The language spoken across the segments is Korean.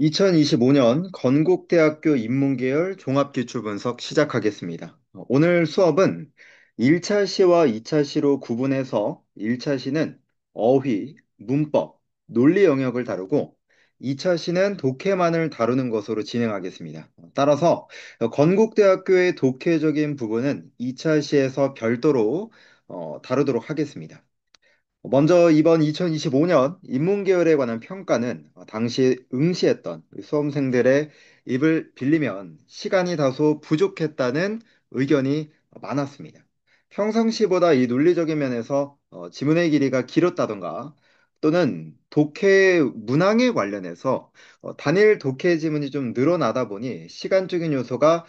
2025년 건국대학교 인문계열 종합기출분석 시작하겠습니다. 오늘 수업은 1차 시와 2차 시로 구분해서 1차 시는 어휘, 문법, 논리 영역을 다루고 2차 시는 독해만을 다루는 것으로 진행하겠습니다. 따라서 건국대학교의 독해적인 부분은 2차 시에서 별도로 다루도록 하겠습니다. 먼저 이번 2025년 인문계열에 관한 평가는 당시 응시했던 수험생들의 입을 빌리면 시간이 다소 부족했다는 의견이 많았습니다. 평상시보다 이 논리적인 면에서 지문의 길이가 길었다던가 또는 독해 문항에 관련해서 단일 독해 지문이 좀 늘어나다 보니 시간적인 요소가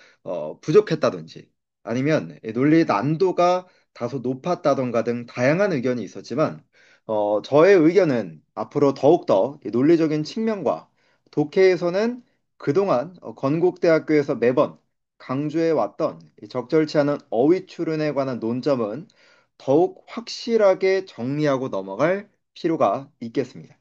부족했다든지 아니면 이 논리 난도가 다소 높았다던가 등 다양한 의견이 있었지만 저의 의견은 앞으로 더욱더 이 논리적인 측면과 독해에서는 그동안 건국대학교에서 매번 강조해 왔던 이 적절치 않은 어휘 출연에 관한 논점은 더욱 확실하게 정리하고 넘어갈 필요가 있겠습니다.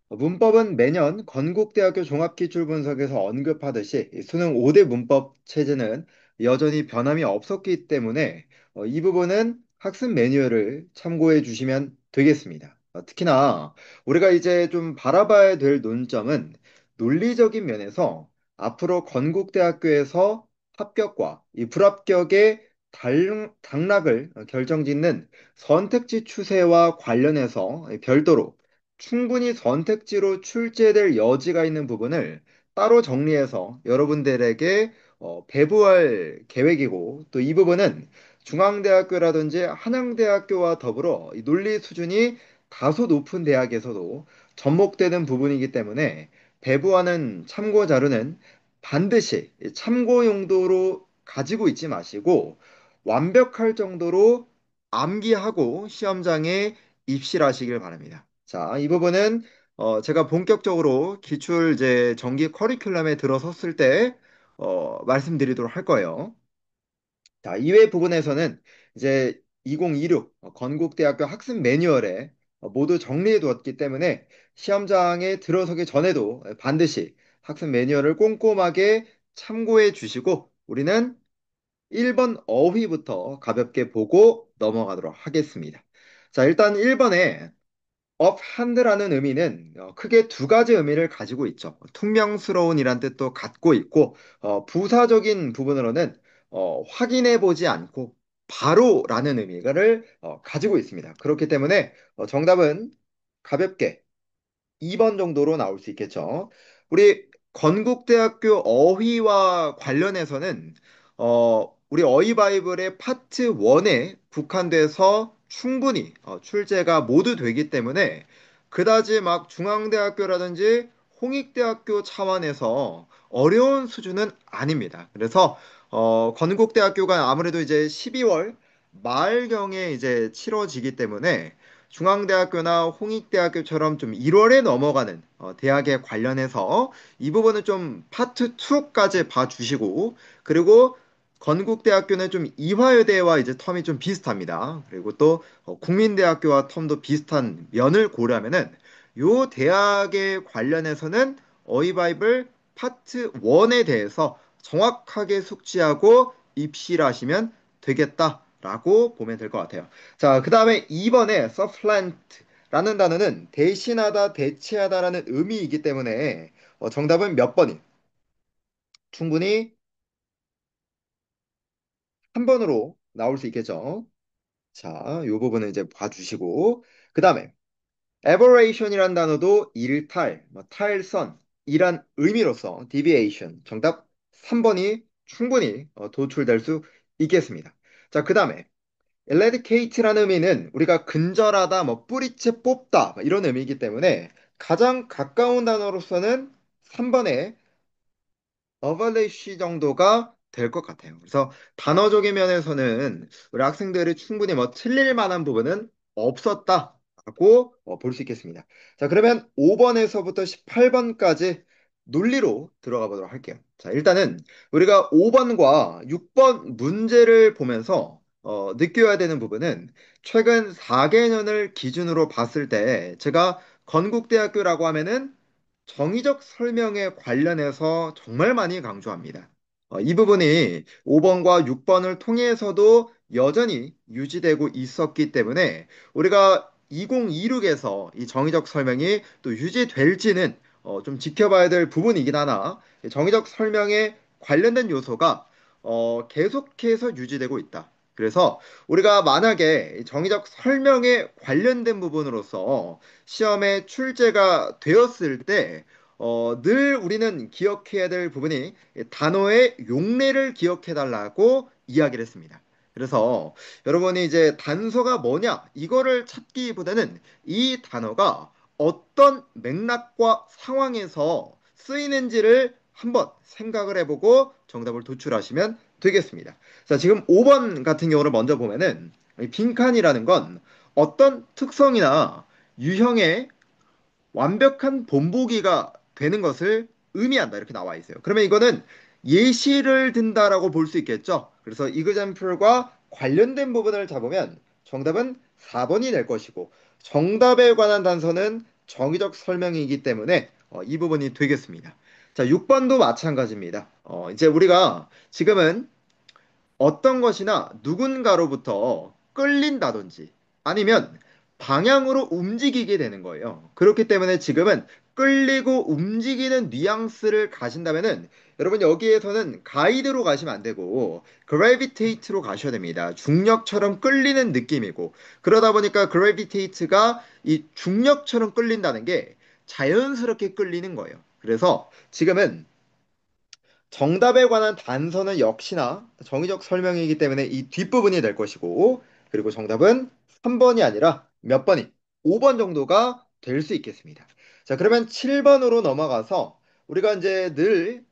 문법은 매년 건국대학교 종합기출분석에서 언급하듯이 이 수능 5대 문법 체제는 여전히 변함이 없었기 때문에 이 부분은 학습 매뉴얼을 참고해 주시면 되겠습니다. 특히나 우리가 이제 좀 바라봐야 될 논점은 논리적인 면에서 앞으로 건국대학교에서 합격과 이 불합격의 당락을 결정짓는 선택지 추세와 관련해서 별도로 충분히 선택지로 출제될 여지가 있는 부분을 따로 정리해서 여러분들에게 배부할 계획이고 또 이 부분은 중앙대학교라든지 한양대학교와 더불어 이 논리 수준이 다소 높은 대학에서도 접목되는 부분이기 때문에 배부하는 참고 자료는 반드시 참고 용도로 가지고 있지 마시고 완벽할 정도로 암기하고 시험장에 입실하시길 바랍니다. 자, 이 부분은 제가 본격적으로 기출 이제 정기 커리큘럼에 들어섰을 때 말씀드리도록 할 거예요. 자, 이외 부분에서는 이제 2026 건국대학교 학습 매뉴얼에 모두 정리해 두었기 때문에 시험장에 들어서기 전에도 반드시 학습 매뉴얼을 꼼꼼하게 참고해 주시고 우리는 1번 어휘부터 가볍게 보고 넘어가도록 하겠습니다. 자, 일단 1번에 업한드라는 의미는 크게 두 가지 의미를 가지고 있죠. 퉁명스러운이란 뜻도 갖고 있고 부사적인 부분으로는 확인해 보지 않고 바로라는 의미를 가지고 있습니다. 그렇기 때문에 정답은 가볍게 2번 정도로 나올 수 있겠죠. 우리 건국대학교 어휘와 관련해서는 우리 어휘 바이블의 파트 1에 국한돼서 충분히 출제가 모두 되기 때문에 그다지 막 중앙대학교라든지 홍익대학교 차원에서 어려운 수준은 아닙니다. 그래서 건국대학교가 아무래도 이제 12월 말경에 이제 치러지기 때문에 중앙대학교나 홍익대학교처럼 좀 1월에 넘어가는 대학에 관련해서 이 부분은 좀 파트 2까지 봐주시고 그리고 건국대학교는 좀 이화여대와 이제 텀이 좀 비슷합니다. 그리고 또 국민대학교와 텀도 비슷한 면을 고려하면은 요 대학에 관련해서는 어이바이블 파트 1에 대해서 정확하게 숙지하고 입시를 하시면 되겠다라고 보면 될 것 같아요. 자, 그 다음에 2번에 supplant라는 단어는 대신하다, 대체하다라는 의미이기 때문에 정답은 몇 번이? 충분히 한 번으로 나올 수 있겠죠. 자, 이 부분은 이제 봐주시고 그 다음에 aberration이란 단어도 일탈, 뭐 탈선이란 의미로서 deviation 정답 3번이 충분히 도출될 수 있겠습니다. 자, 그 다음에 eradicate라는 의미는 우리가 근절하다, 뭐 뿌리째 뽑다 뭐 이런 의미이기 때문에 가장 가까운 단어로서는 3번의 어벌리쉬 정도가 될 것 같아요. 그래서 단어적인 면에서는 우리 학생들이 충분히 뭐 틀릴 만한 부분은 없었다라고 볼 수 있겠습니다. 자, 그러면 5번에서부터 18번까지 논리로 들어가 보도록 할게요. 자, 일단은 우리가 5번과 6번 문제를 보면서 느껴야 되는 부분은 최근 4개년을 기준으로 봤을 때 제가 건국대학교라고 하면은 정의적 설명에 관련해서 정말 많이 강조합니다. 이 부분이 5번과 6번을 통해서도 여전히 유지되고 있었기 때문에 우리가 2026에서 이 정의적 설명이 또 유지될지는 좀 지켜봐야 될 부분이긴 하나 정의적 설명에 관련된 요소가 계속해서 유지되고 있다. 그래서 우리가 만약에 정의적 설명에 관련된 부분으로서 시험에 출제가 되었을 때, 늘 우리는 기억해야 될 부분이 단어의 용례를 기억해 달라고 이야기를 했습니다. 그래서 여러분이 이제 단서가 뭐냐, 이거를 찾기보다는 이 단어가 어떤 맥락과 상황에서 쓰이는지를 한번 생각을 해보고 정답을 도출하시면 되겠습니다. 자, 지금 5번 같은 경우를 먼저 보면은 이 빈칸이라는 건 어떤 특성이나 유형의 완벽한 본보기가 되는 것을 의미한다. 이렇게 나와 있어요. 그러면 이거는 예시를 든다라고 볼 수 있겠죠. 그래서 example과 관련된 부분을 잡으면 정답은 4번이 될 것이고 정답에 관한 단서는 정의적 설명이기 때문에 이 부분이 되겠습니다. 자, 6번도 마찬가지입니다. 이제 우리가 지금은 어떤 것이나 누군가로부터 끌린다든지 아니면 방향으로 움직이게 되는 거예요. 그렇기 때문에 지금은 끌리고 움직이는 뉘앙스를 가진다면은 여러분 여기에서는 가이드로 가시면 안 되고 gravitate로 가셔야 됩니다. 중력처럼 끌리는 느낌이고 그러다 보니까 gravitate가 이 중력처럼 끌린다는 게 자연스럽게 끌리는 거예요. 그래서 지금은 정답에 관한 단서는 역시나 정의적 설명이기 때문에 이 뒷부분이 될 것이고, 그리고 정답은 3번이 아니라 몇 번이? 5번 정도가 될 수 있겠습니다. 자, 그러면 7번으로 넘어가서 우리가 이제 늘,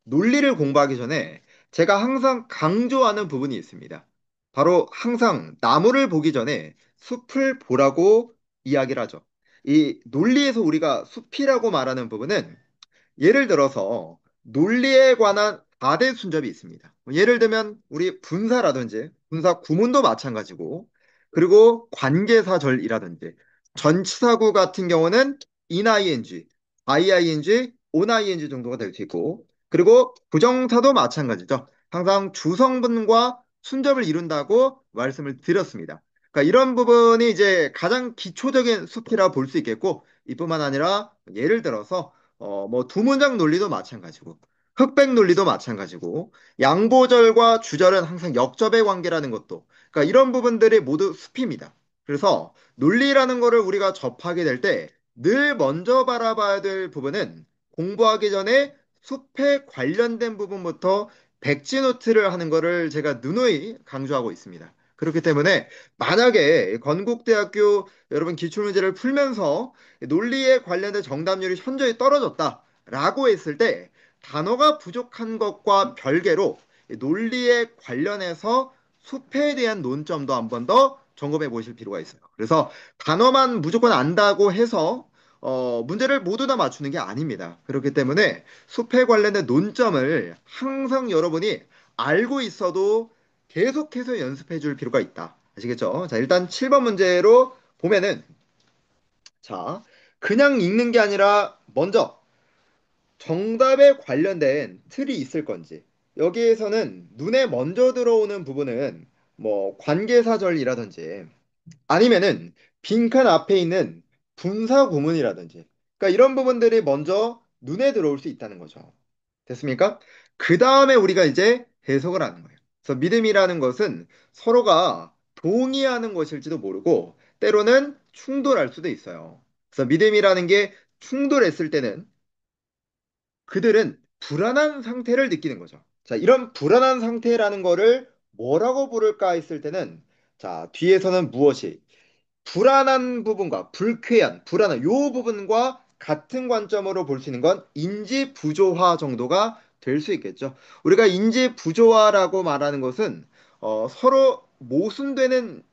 논리를 공부하기 전에 제가 항상 강조하는 부분이 있습니다. 바로 항상 나무를 보기 전에 숲을 보라고 이야기를 하죠. 이 논리에서 우리가 숲이라고 말하는 부분은 예를 들어서 논리에 관한 4대 순접이 있습니다. 예를 들면 우리 분사라든지 분사 구문도 마찬가지고 그리고 관계사절이라든지 전치사구 같은 경우는 ing, iing, oning 정도가 될 수 있고 그리고 부정사도 마찬가지죠. 항상 주성분과 순접을 이룬다고 말씀을 드렸습니다. 그러니까 이런 부분이 이제 가장 기초적인 숲이라 볼 수 있겠고 이뿐만 아니라 예를 들어서 뭐 두 문장 논리도 마찬가지고 흑백 논리도 마찬가지고 양보절과 주절은 항상 역접의 관계라는 것도 그러니까 이런 부분들이 모두 숲입니다. 그래서 논리라는 거를 우리가 접하게 될 때 늘 먼저 바라봐야 될 부분은 공부하기 전에 숲에 관련된 부분부터 백지노트를 하는 거를 제가 누누이 강조하고 있습니다. 그렇기 때문에 만약에 건국대학교 여러분 기출문제를 풀면서 논리에 관련된 정답률이 현저히 떨어졌다라고 했을 때 단어가 부족한 것과 별개로 논리에 관련해서 수패에 대한 논점도 한 번 더 점검해 보실 필요가 있어요. 그래서 단어만 무조건 안다고 해서 문제를 모두 다 맞추는 게 아닙니다. 그렇기 때문에 수패 관련된 논점을 항상 여러분이 알고 있어도 계속해서 연습해 줄 필요가 있다. 아시겠죠? 자, 일단 7번 문제로 보면은 자, 그냥 읽는 게 아니라 먼저 정답에 관련된 틀이 있을 건지 여기에서는 눈에 먼저 들어오는 부분은 뭐 관계사절이라든지 아니면은 빈칸 앞에 있는 분사 구문이라든지 그러니까 이런 부분들이 먼저 눈에 들어올 수 있다는 거죠. 됐습니까? 그 다음에 우리가 이제 해석을 하는 거예요. 그래서 믿음이라는 것은 서로가 동의하는 것일지도 모르고 때로는 충돌할 수도 있어요. 그래서 믿음이라는 게 충돌했을 때는 그들은 불안한 상태를 느끼는 거죠. 자, 이런 불안한 상태라는 거를 뭐라고 부를까 했을 때는 자, 뒤에서는 무엇이 불안한 부분과 불쾌한, 불안한 요 부분과 같은 관점으로 볼 수 있는 건 인지 부조화 정도가 될 수 있겠죠. 우리가 인지 부조화라고 말하는 것은 서로 모순되는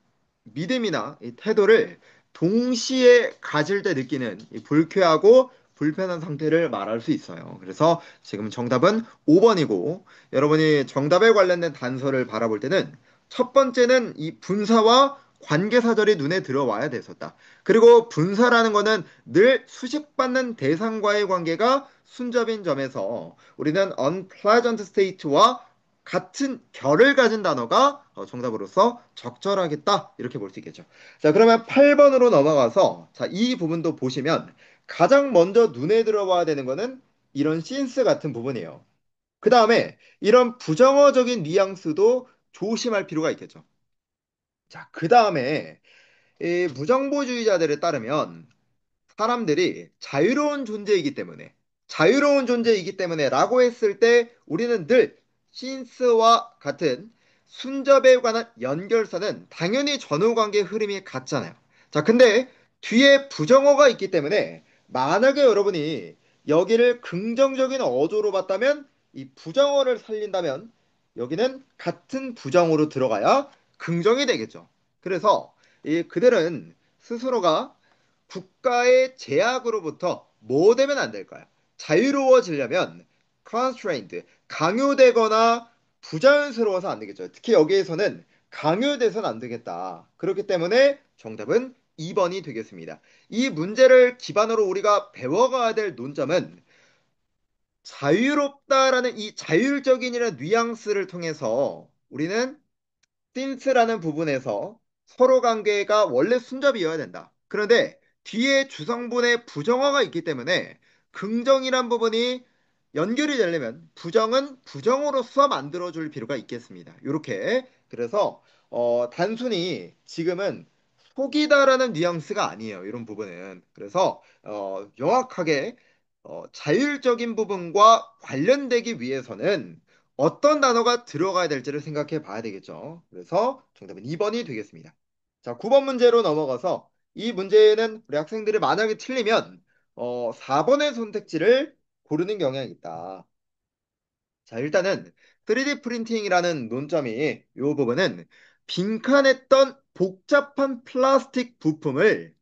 믿음이나 이 태도를 동시에 가질 때 느끼는 이 불쾌하고 불편한 상태를 말할 수 있어요. 그래서 지금 정답은 5번이고 여러분이 정답에 관련된 단서를 바라볼 때는 첫 번째는 이 분사와 관계사절이 눈에 들어와야 됐었다. 그리고 분사라는 거는 늘 수식받는 대상과의 관계가 순접인 점에서 우리는 unpleasant state와 같은 결을 가진 단어가 정답으로서 적절하겠다. 이렇게 볼 수 있겠죠. 자, 그러면 8번으로 넘어가서 자, 이 부분도 보시면 가장 먼저 눈에 들어와야 되는 거는 이런 since 같은 부분이에요. 그 다음에 이런 부정어적인 뉘앙스도 조심할 필요가 있겠죠. 자, 그 다음에 이 무정보주의자들에 따르면 사람들이 자유로운 존재이기 때문에 라고 했을 때 우리는 늘 신스와 같은 순접에 관한 연결사는 당연히 전후관계 흐름이 같잖아요. 자, 근데 뒤에 부정어가 있기 때문에 만약에 여러분이 여기를 긍정적인 어조로 봤다면 이 부정어를 살린다면 여기는 같은 부정어로 들어가야 긍정이 되겠죠. 그래서 이 그들은 스스로가 국가의 제약으로부터 뭐 되면 안 될까요? 자유로워지려면 constrained, 강요되거나 부자연스러워서 안 되겠죠. 특히 여기에서는 강요돼서는 안 되겠다. 그렇기 때문에 정답은 2번이 되겠습니다. 이 문제를 기반으로 우리가 배워가야 될 논점은 자유롭다라는 이 자율적인이라는 뉘앙스를 통해서 우리는 since라는 부분에서 서로 관계가 원래 순접이어야 된다. 그런데 뒤에 주성분의 부정어가 있기 때문에 긍정이란 부분이 연결이 되려면 부정은 부정으로서 만들어줄 필요가 있겠습니다. 이렇게 그래서 단순히 지금은 속이다라는 뉘앙스가 아니에요. 이런 부분은 그래서 명확하게 자율적인 부분과 관련되기 위해서는 어떤 단어가 들어가야 될지를 생각해 봐야 되겠죠. 그래서 정답은 2번이 되겠습니다. 자, 9번 문제로 넘어가서 이 문제는 우리 학생들이 만약에 틀리면 4번의 선택지를 고르는 경향이 있다. 자, 일단은 3D 프린팅이라는 논점이 이 부분은 빈칸했던 복잡한 플라스틱 부품을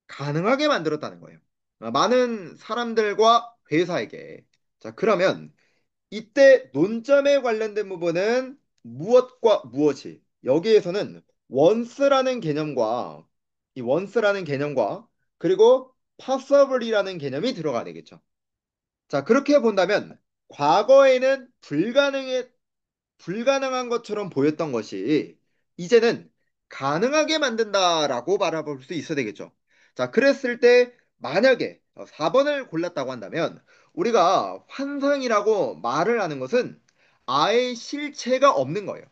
가능하게 만들었다는 거예요. 많은 사람들과 회사에게. 자, 그러면 이때 논점에 관련된 부분은 무엇과 무엇이 여기에서는 원스라는 개념과 그리고 possible이라는 개념이 들어가야 되겠죠. 자, 그렇게 본다면 과거에는 불가능한 것처럼 보였던 것이 이제는 가능하게 만든다라고 바라볼 수 있어야 되겠죠. 자, 그랬을 때 만약에 4번을 골랐다고 한다면 우리가 환상이라고 말을 하는 것은 아예 실체가 없는 거예요.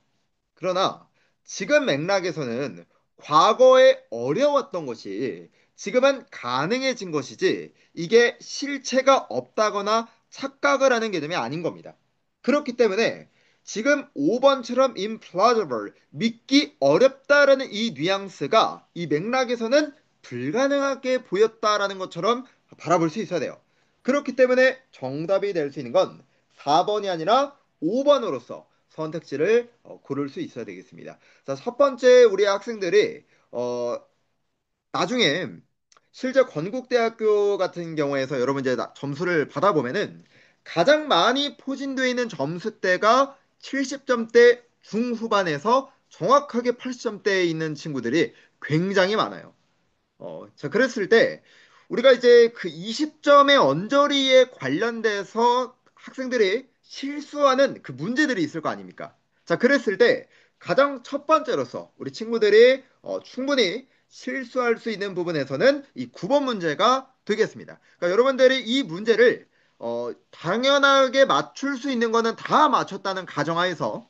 그러나 지금 맥락에서는 과거에 어려웠던 것이 지금은 가능해진 것이지 이게 실체가 없다거나 착각을 하는 개념이 아닌 겁니다. 그렇기 때문에 지금 5번처럼 implausible, 믿기 어렵다라는 이 뉘앙스가 이 맥락에서는 불가능하게 보였다라는 것처럼 바라볼 수 있어야 돼요. 그렇기 때문에 정답이 될 수 있는 건 4번이 아니라 5번으로서 선택지를 고를 수 있어야 되겠습니다. 자, 첫 번째 우리 학생들이 나중에 실제 건국대학교 같은 경우에서 여러분 이제 점수를 받아보면은 가장 많이 포진되어 있는 점수대가 70점대 중후반에서 정확하게 80점대에 있는 친구들이 굉장히 많아요. 자, 그랬을 때 우리가 이제 그 20점의 언저리에 관련돼서 학생들이 실수하는 그 문제들이 있을 거 아닙니까? 자, 그랬을 때 가장 첫 번째로서 우리 친구들이 충분히 실수할 수 있는 부분에서는 이 9번 문제가 되겠습니다. 그러니까 여러분들이 이 문제를 당연하게 맞출 수 있는 거는 다 맞췄다는 가정하에서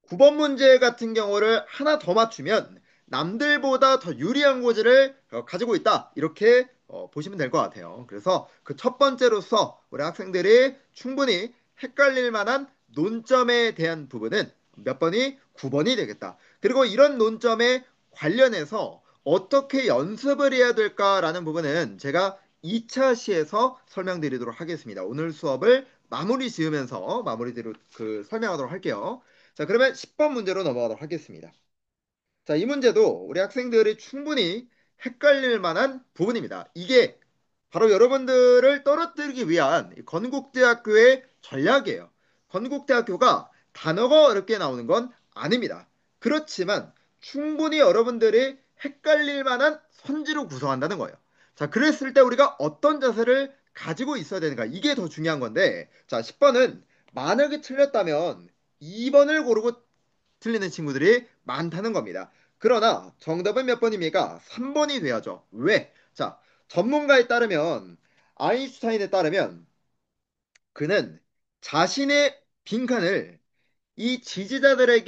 9번 문제 같은 경우를 하나 더 맞추면 남들보다 더 유리한 고지를 가지고 있다. 이렇게 보시면 될 것 같아요. 그래서 그 첫 번째로서 우리 학생들이 충분히 헷갈릴 만한 논점에 대한 부분은 몇 번이 9번이 되겠다. 그리고 이런 논점에 관련해서 어떻게 연습을 해야 될까라는 부분은 제가 2차 시에서 설명드리도록 하겠습니다. 오늘 수업을 마무리 지으면서 마무리대로 그 설명하도록 할게요. 자, 그러면 10번 문제로 넘어가도록 하겠습니다. 자, 이 문제도 우리 학생들이 충분히 헷갈릴 만한 부분입니다. 이게 바로 여러분들을 떨어뜨리기 위한 건국대학교의 전략이에요. 건국대학교가 단어가 어렵게 나오는 건 아닙니다. 그렇지만 충분히 여러분들이 헷갈릴 만한 선지로 구성한다는 거예요. 자, 그랬을 때 우리가 어떤 자세를 가지고 있어야 되는가? 이게 더 중요한 건데, 자, 10번은 만약에 틀렸다면 2번을 고르고 틀리는 친구들이 많다는 겁니다. 그러나 정답은 몇 번입니까? 3번이 돼야죠. 왜? 자, 전문가에 따르면, 아인슈타인에 따르면 그는 자신의 빈칸을 이 지지자들의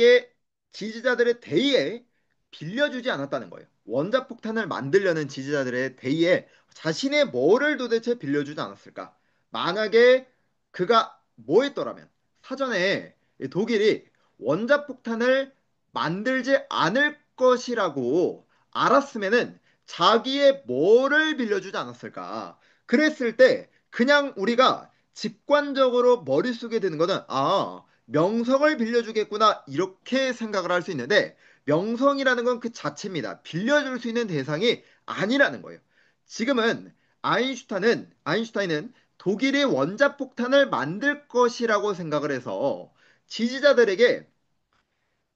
대의에 빌려주지 않았다는 거예요. 원자폭탄을 만들려는 지지자들의 대의에 자신의 뭐를 도대체 빌려주지 않았을까? 만약에 그가 뭐 했더라면 사전에 독일이 원자폭탄을 만들지 않을 것이라고 알았으면은 자기의 뭐를 빌려주지 않았을까? 그랬을 때 그냥 우리가 직관적으로 머릿속에 드는 거는 명성을 빌려주겠구나 이렇게 생각을 할 수 있는데 명성이라는 건 그 자체입니다. 빌려줄 수 있는 대상이 아니라는 거예요. 지금은 아인슈타인은 독일이 원자폭탄을 만들 것이라고 생각을 해서 지지자들에게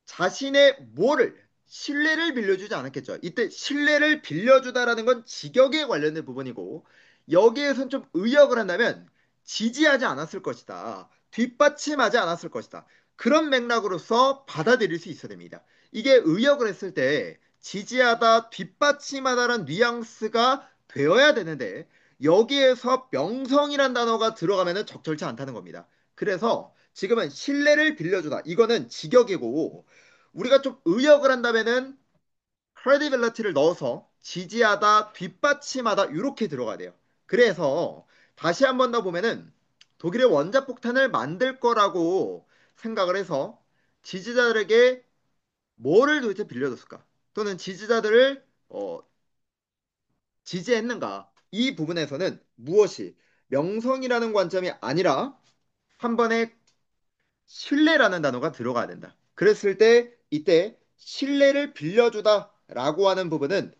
자신의 뭐를 신뢰를 빌려주지 않았겠죠. 이때 신뢰를 빌려주다라는 건 직역에 관련된 부분이고 여기에선 좀 의역을 한다면 지지하지 않았을 것이다. 뒷받침하지 않았을 것이다. 그런 맥락으로서 받아들일 수 있어야 됩니다. 이게 의역을 했을 때 지지하다, 뒷받침하다라는 뉘앙스가 되어야 되는데 여기에서 명성이란 단어가 들어가면 적절치 않다는 겁니다. 그래서 지금은 신뢰를 빌려주다. 이거는 직역이고 우리가 좀 의역을 한다면은 credibility를 넣어서 지지하다, 뒷받침하다 이렇게 들어가야 돼요. 그래서 다시 한 번 더 보면은 독일의 원자폭탄을 만들 거라고 생각을 해서 지지자들에게 뭐를 도대체 빌려줬을까? 또는 지지자들을 지지했는가? 이 부분에서는 무엇이 명성이라는 관점이 아니라 한 번에 신뢰라는 단어가 들어가야 된다. 그랬을 때 이때 신뢰를 빌려주다라고 하는 부분은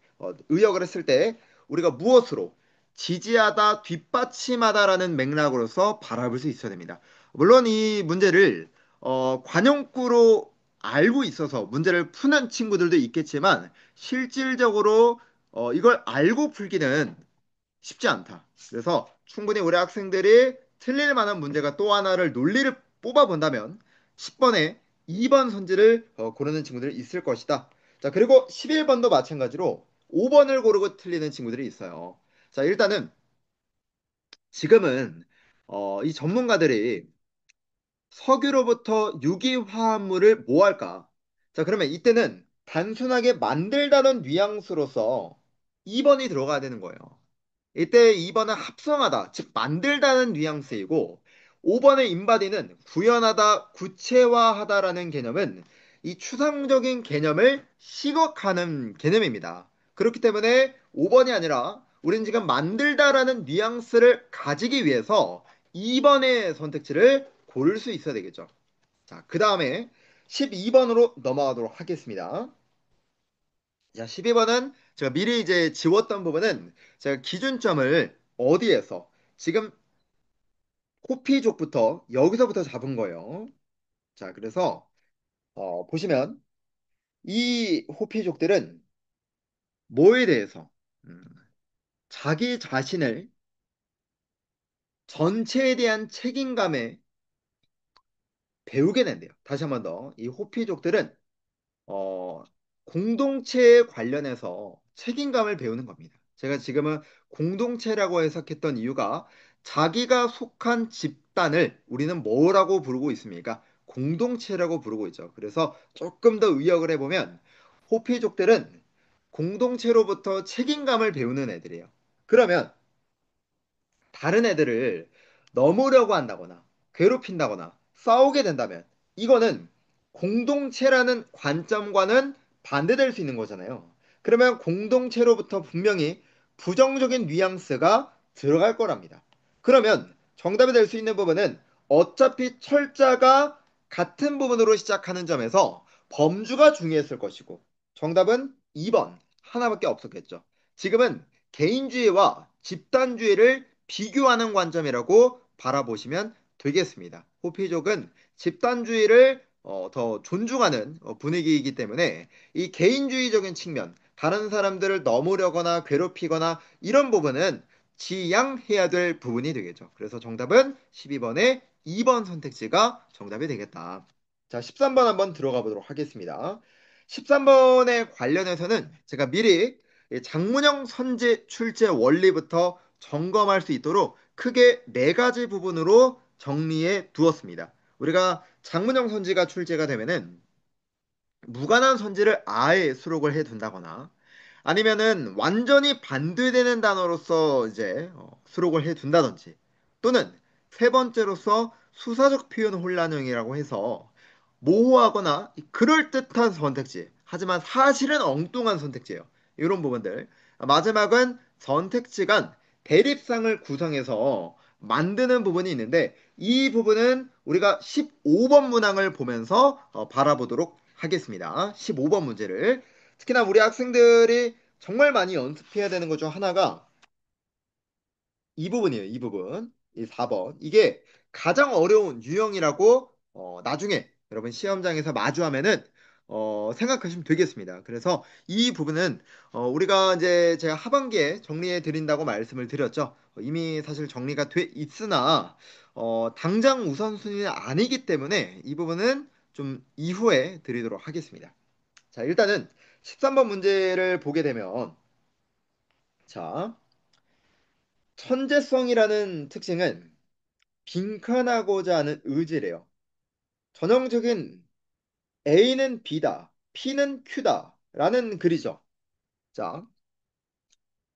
의역을 했을 때 우리가 무엇으로 지지하다, 뒷받침하다라는 맥락으로서 바라볼 수 있어야 됩니다. 물론 이 문제를 관용구로 알고 있어서 문제를 푸는 친구들도 있겠지만 실질적으로 이걸 알고 풀기는 쉽지 않다. 그래서 충분히 우리 학생들이 틀릴 만한 문제가 또 하나를 논리를 뽑아본다면 10번에 2번 선지를 고르는 친구들이 있을 것이다. 자, 그리고 11번도 마찬가지로 5번을 고르고 틀리는 친구들이 있어요. 자, 일단은 지금은 이 전문가들이 석유로부터 유기화합물을 뭐 할까? 자, 그러면 이때는 단순하게 만들다는 뉘앙스로서 2번이 들어가야 되는 거예요. 이때 2번은 합성하다, 즉 만들다는 뉘앙스이고 5번의 인바디는 구현하다, 구체화하다라는 개념은 이 추상적인 개념을 시각화하는 개념입니다. 그렇기 때문에 5번이 아니라 우리는 지금 만들다라는 뉘앙스를 가지기 위해서 2번의 선택지를 고를 수 있어야 되겠죠. 자, 그 다음에 12번으로 넘어가도록 하겠습니다. 자, 12번은 제가 미리 이제 지웠던 부분은 제가 기준점을 어디에서 지금 호피족부터 여기서부터 잡은 거예요. 자, 그래서 보시면 이 호피족들은 뭐에 대해서 음, 자기 자신을 전체에 대한 책임감에 배우게 된대요. 다시 한 번 더. 이 호피족들은 어, 공동체에 관련해서 책임감을 배우는 겁니다. 제가 지금은 공동체라고 해석했던 이유가 자기가 속한 집단을 우리는 뭐라고 부르고 있습니까? 공동체라고 부르고 있죠. 그래서 조금 더 의역을 해보면 호피족들은 공동체로부터 책임감을 배우는 애들이에요. 그러면 다른 애들을 넘으려고 한다거나 괴롭힌다거나 싸우게 된다면 이거는 공동체라는 관점과는 반대될 수 있는 거잖아요. 그러면 공동체로부터 분명히 부정적인 뉘앙스가 들어갈 거랍니다. 그러면 정답이 될 수 있는 부분은 어차피 철자가 같은 부분으로 시작하는 점에서 범주가 중요했을 것이고 정답은 2번 하나밖에 없었겠죠. 지금은 개인주의와 집단주의를 비교하는 관점이라고 바라보시면 되겠습니다. 호피족은 집단주의를 더 존중하는 분위기이기 때문에 이 개인주의적인 측면, 다른 사람들을 넘으려거나 괴롭히거나 이런 부분은 지양해야 될 부분이 되겠죠. 그래서 정답은 12번의 2번 선택지가 정답이 되겠다. 자, 13번 한번 들어가 보도록 하겠습니다. 13번에 관련해서는 제가 미리 이 장문형 선지 출제 원리부터 점검할 수 있도록 크게 네 가지 부분으로 정리해 두었습니다. 우리가 장문형 선지가 출제가 되면은 무관한 선지를 아예 수록을 해 둔다거나 아니면은 완전히 반대되는 단어로서 이제 수록을 해 둔다든지 또는 세 번째로서 수사적 표현 혼란형이라고 해서 모호하거나 그럴듯한 선택지 하지만 사실은 엉뚱한 선택지예요. 이런 부분들. 마지막은 선택지 간 대립상을 구성해서 만드는 부분이 있는데 이 부분은 우리가 15번 문항을 보면서 바라보도록 하겠습니다. 15번 문제를. 특히나 우리 학생들이 정말 많이 연습해야 되는 것 중 하나가 이 부분이에요. 이 부분. 이 4번. 이게 가장 어려운 유형이라고 나중에 여러분 시험장에서 마주하면은 생각하시면 되겠습니다. 그래서 이 부분은 우리가 이제 제가 하반기에 정리해 드린다고 말씀을 드렸죠. 이미 사실 정리가 돼 있으나 당장 우선순위는 아니기 때문에 이 부분은 좀 이후에 드리도록 하겠습니다. 자, 일단은 13번 문제를 보게 되면 자, 천재성이라는 특징은 빈칸하고자 하는 의지래요. 전형적인 A는 B다, P는 Q다 라는 글이죠. 자,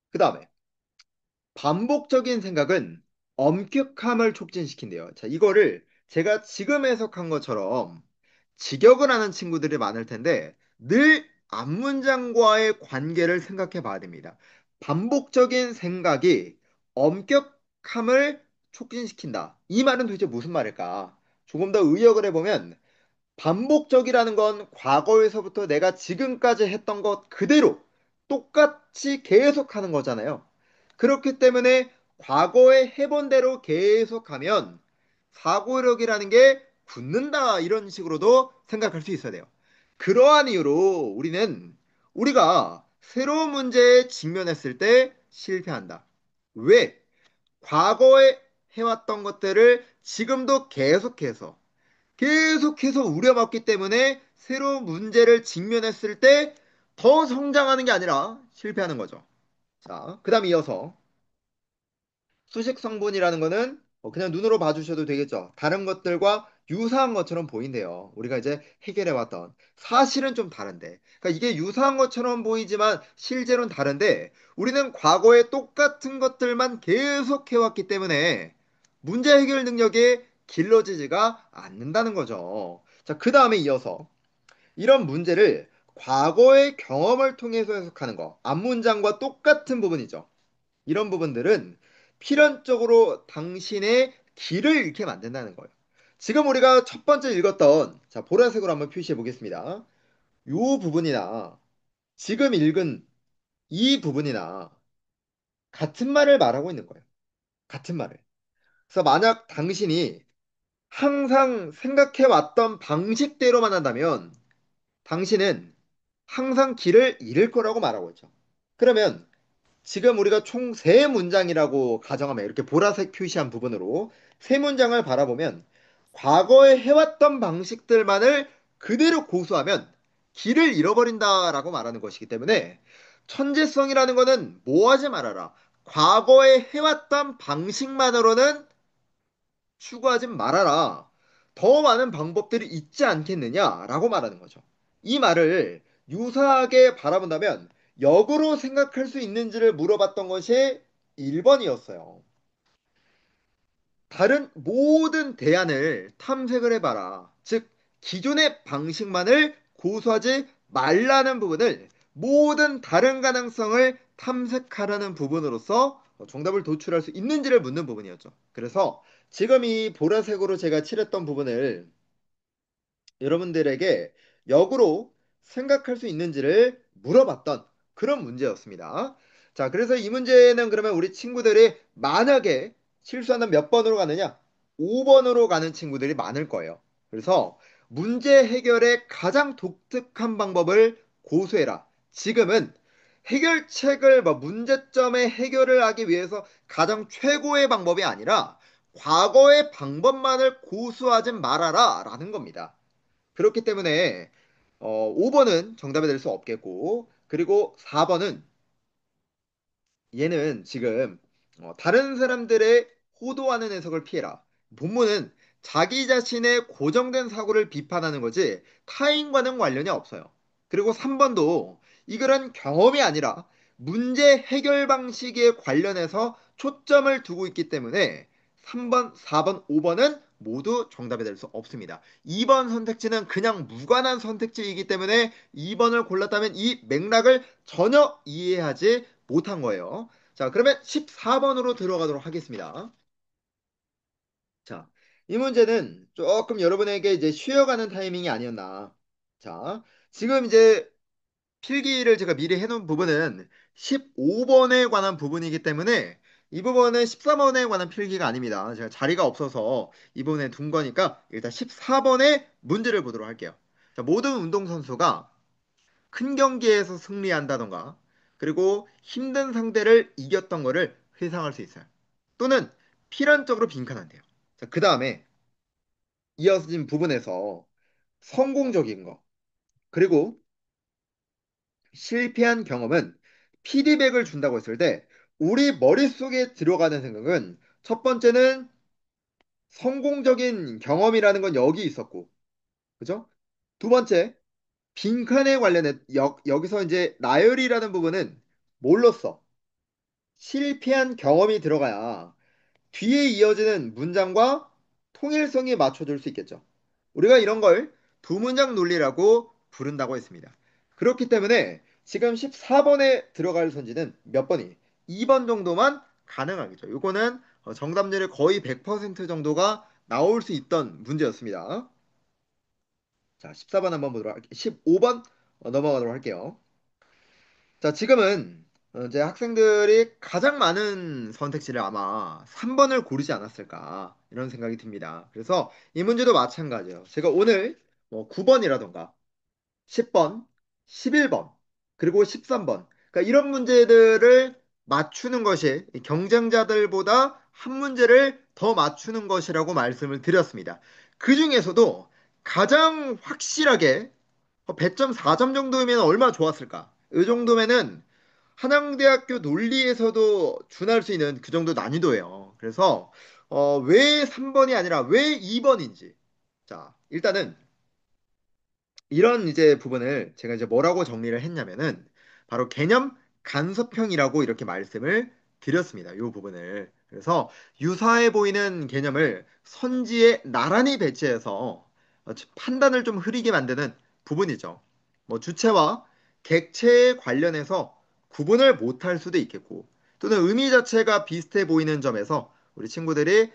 그 다음에 반복적인 생각은 엄격함을 촉진시킨대요. 자, 이거를 제가 지금 해석한 것처럼 직역을 하는 친구들이 많을 텐데 늘 앞문장과의 관계를 생각해 봐야 됩니다. 반복적인 생각이 엄격함을 촉진시킨다. 이 말은 도대체 무슨 말일까? 조금 더 의역을 해보면 반복적이라는 건 과거에서부터 내가 지금까지 했던 것 그대로 똑같이 계속하는 거잖아요. 그렇기 때문에 과거에 해본 대로 계속하면 사고력이라는 게 굳는다 이런 식으로도 생각할 수 있어야 돼요. 그러한 이유로 우리는 우리가 새로운 문제에 직면했을 때 실패한다. 왜? 과거에 해왔던 것들을 지금도 계속해서 우려먹기 때문에 새로운 문제를 직면했을 때 더 성장하는 게 아니라 실패하는 거죠. 자, 그 다음 이어서 수식 성분이라는 거는 그냥 눈으로 봐주셔도 되겠죠. 다른 것들과 유사한 것처럼 보인대요. 우리가 이제 해결해왔던. 사실은 좀 다른데. 그러니까 이게 유사한 것처럼 보이지만 실제로는 다른데 우리는 과거에 똑같은 것들만 계속 해왔기 때문에 문제 해결 능력이 길러지지가 않는다는 거죠. 자, 그 다음에 이어서 이런 문제를 과거의 경험을 통해서 해석하는 거. 앞문장과 똑같은 부분이죠. 이런 부분들은 필연적으로 당신의 길을 잃게 만든다는 거예요. 지금 우리가 첫 번째 읽었던 자, 보라색으로 한번 표시해 보겠습니다. 이 부분이나 지금 읽은 이 부분이나 같은 말을 말하고 있는 거예요. 같은 말을. 그래서 만약 당신이 항상 생각해 왔던 방식대로만 한다면 당신은 항상 길을 잃을 거라고 말하고 있죠. 그러면 지금 우리가 총 세 문장이라고 가정하면 이렇게 보라색 표시한 부분으로 세 문장을 바라보면 과거에 해왔던 방식들만을 그대로 고수하면 길을 잃어버린다라고 말하는 것이기 때문에 천재성이라는 것은 뭐 하지 말아라. 과거에 해왔던 방식만으로는 추구하지 말아라. 더 많은 방법들이 있지 않겠느냐라고 말하는 거죠. 이 말을 유사하게 바라본다면 역으로 생각할 수 있는지를 물어봤던 것이 1번이었어요. 다른 모든 대안을 탐색을 해봐라. 즉, 기존의 방식만을 고수하지 말라는 부분을 모든 다른 가능성을 탐색하라는 부분으로서 정답을 도출할 수 있는지를 묻는 부분이었죠. 그래서 지금 이 보라색으로 제가 칠했던 부분을 여러분들에게 역으로 생각할 수 있는지를 물어봤던 그런 문제였습니다. 자, 그래서 이 문제는 그러면 우리 친구들이 만약에 실수하면 몇 번으로 가느냐? 5번으로 가는 친구들이 많을 거예요. 그래서 문제 해결의 가장 독특한 방법을 고수해라. 지금은 해결책을 문제점의 해결을 하기 위해서 가장 최고의 방법이 아니라 과거의 방법만을 고수하지 말아라 라는 겁니다. 그렇기 때문에 5번은 정답이 될 수 없겠고 그리고 4번은 얘는 지금 다른 사람들의 호도하는 해석을 피해라. 본문은 자기 자신의 고정된 사고를 비판하는 거지 타인과는 관련이 없어요. 그리고 3번도 이 글은 경험이 아니라 문제 해결 방식에 관련해서 초점을 두고 있기 때문에 3번, 4번, 5번은 모두 정답이 될 수 없습니다. 2번 선택지는 그냥 무관한 선택지이기 때문에 2번을 골랐다면 이 맥락을 전혀 이해하지 못한 거예요. 자, 그러면 14번으로 들어가도록 하겠습니다. 자, 이 문제는 조금 여러분에게 이제 쉬어가는 타이밍이 아니었나. 자, 지금 이제 필기를 제가 미리 해놓은 부분은 15번에 관한 부분이기 때문에 이 부분은 13번에 관한 필기가 아닙니다. 제가 자리가 없어서 이 부분에 둔 거니까 일단 14번의 문제를 보도록 할게요. 자, 모든 운동선수가 큰 경기에서 승리한다던가 그리고 힘든 상대를 이겼던 거를 회상할 수 있어요. 또는 필연적으로 빈칸한대요. 자, 그 다음에 이어진 부분에서 성공적인 거 그리고 실패한 경험은 피드백을 준다고 했을 때 우리 머릿속에 들어가는 생각은 첫 번째는 성공적인 경험이라는 건 여기 있었고 그죠? 두 번째 빈칸에 관련해 여기서 이제 나열이라는 부분은 뭘로 써? 실패한 경험이 들어가야 뒤에 이어지는 문장과 통일성이 맞춰줄 수 있겠죠. 우리가 이런 걸 두 문장 논리라고 부른다고 했습니다. 그렇기 때문에 지금 14번에 들어갈 선지는 몇 번이? 2번 정도만 가능하겠죠. 이거는 정답률이 거의 100% 정도가 나올 수 있던 문제였습니다. 자, 14번 한번 보도록 할게요. 15번 넘어가도록 할게요. 자, 지금은 이제 학생들이 가장 많은 선택지를 아마 3번을 고르지 않았을까 이런 생각이 듭니다. 그래서 이 문제도 마찬가지예요. 제가 오늘 9번이라던가 10번, 11번, 그리고 13번 그러니까 이런 문제들을 맞추는 것이 이 경쟁자들보다 한 문제를 더 맞추는 것이라고 말씀을 드렸습니다. 그 중에서도 가장 확실하게 배점 4점 정도면 얼마나 좋았을까? 이 정도면은 한양대학교 논리에서도 준할 수 있는 그 정도 난이도예요. 그래서 왜 3번이 아니라 왜 2번인지. 자, 일단은 이런 이제 부분을 제가 이제 뭐라고 정리를 했냐면은 바로 개념 간섭형이라고 이렇게 말씀을 드렸습니다. 이 부분을. 그래서 유사해 보이는 개념을 선지에 나란히 배치해서 판단을 좀 흐리게 만드는 부분이죠. 뭐 주체와 객체에 관련해서 구분을 못할 수도 있겠고 또는 의미 자체가 비슷해 보이는 점에서 우리 친구들이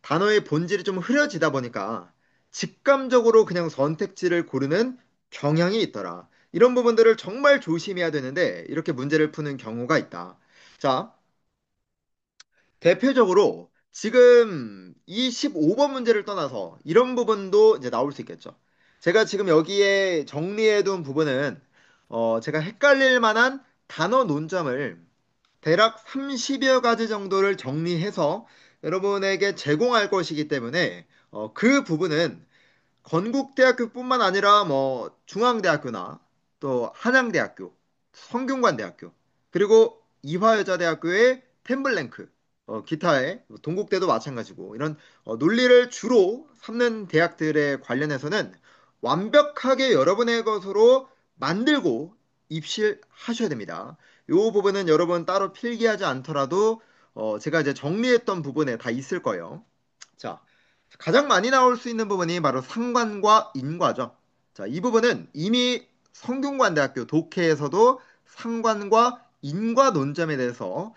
단어의 본질이 좀 흐려지다 보니까 직감적으로 그냥 선택지를 고르는 경향이 있더라. 이런 부분들을 정말 조심해야 되는데 이렇게 문제를 푸는 경우가 있다. 자, 대표적으로 지금 이 15번 문제를 떠나서 이런 부분도 이제 나올 수 있겠죠. 제가 지금 여기에 정리해둔 부분은 제가 헷갈릴 만한 단어 논점을 대략 30여 가지 정도를 정리해서 여러분에게 제공할 것이기 때문에 그 부분은 건국대학교뿐만 아니라 뭐 중앙대학교나 또 한양대학교, 성균관대학교, 그리고 이화여자대학교의 템블랭크, 기타의 동국대도 마찬가지고 이런 논리를 주로 삼는 대학들에 관련해서는 완벽하게 여러분의 것으로 만들고 입실하셔야 됩니다. 이 부분은 여러분 따로 필기하지 않더라도 제가 이제 정리했던 부분에 다 있을 거예요. 자, 가장 많이 나올 수 있는 부분이 바로 상관과 인과죠. 자, 이 부분은 이미 성균관대학교 독해에서도 상관과 인과 논점에 대해서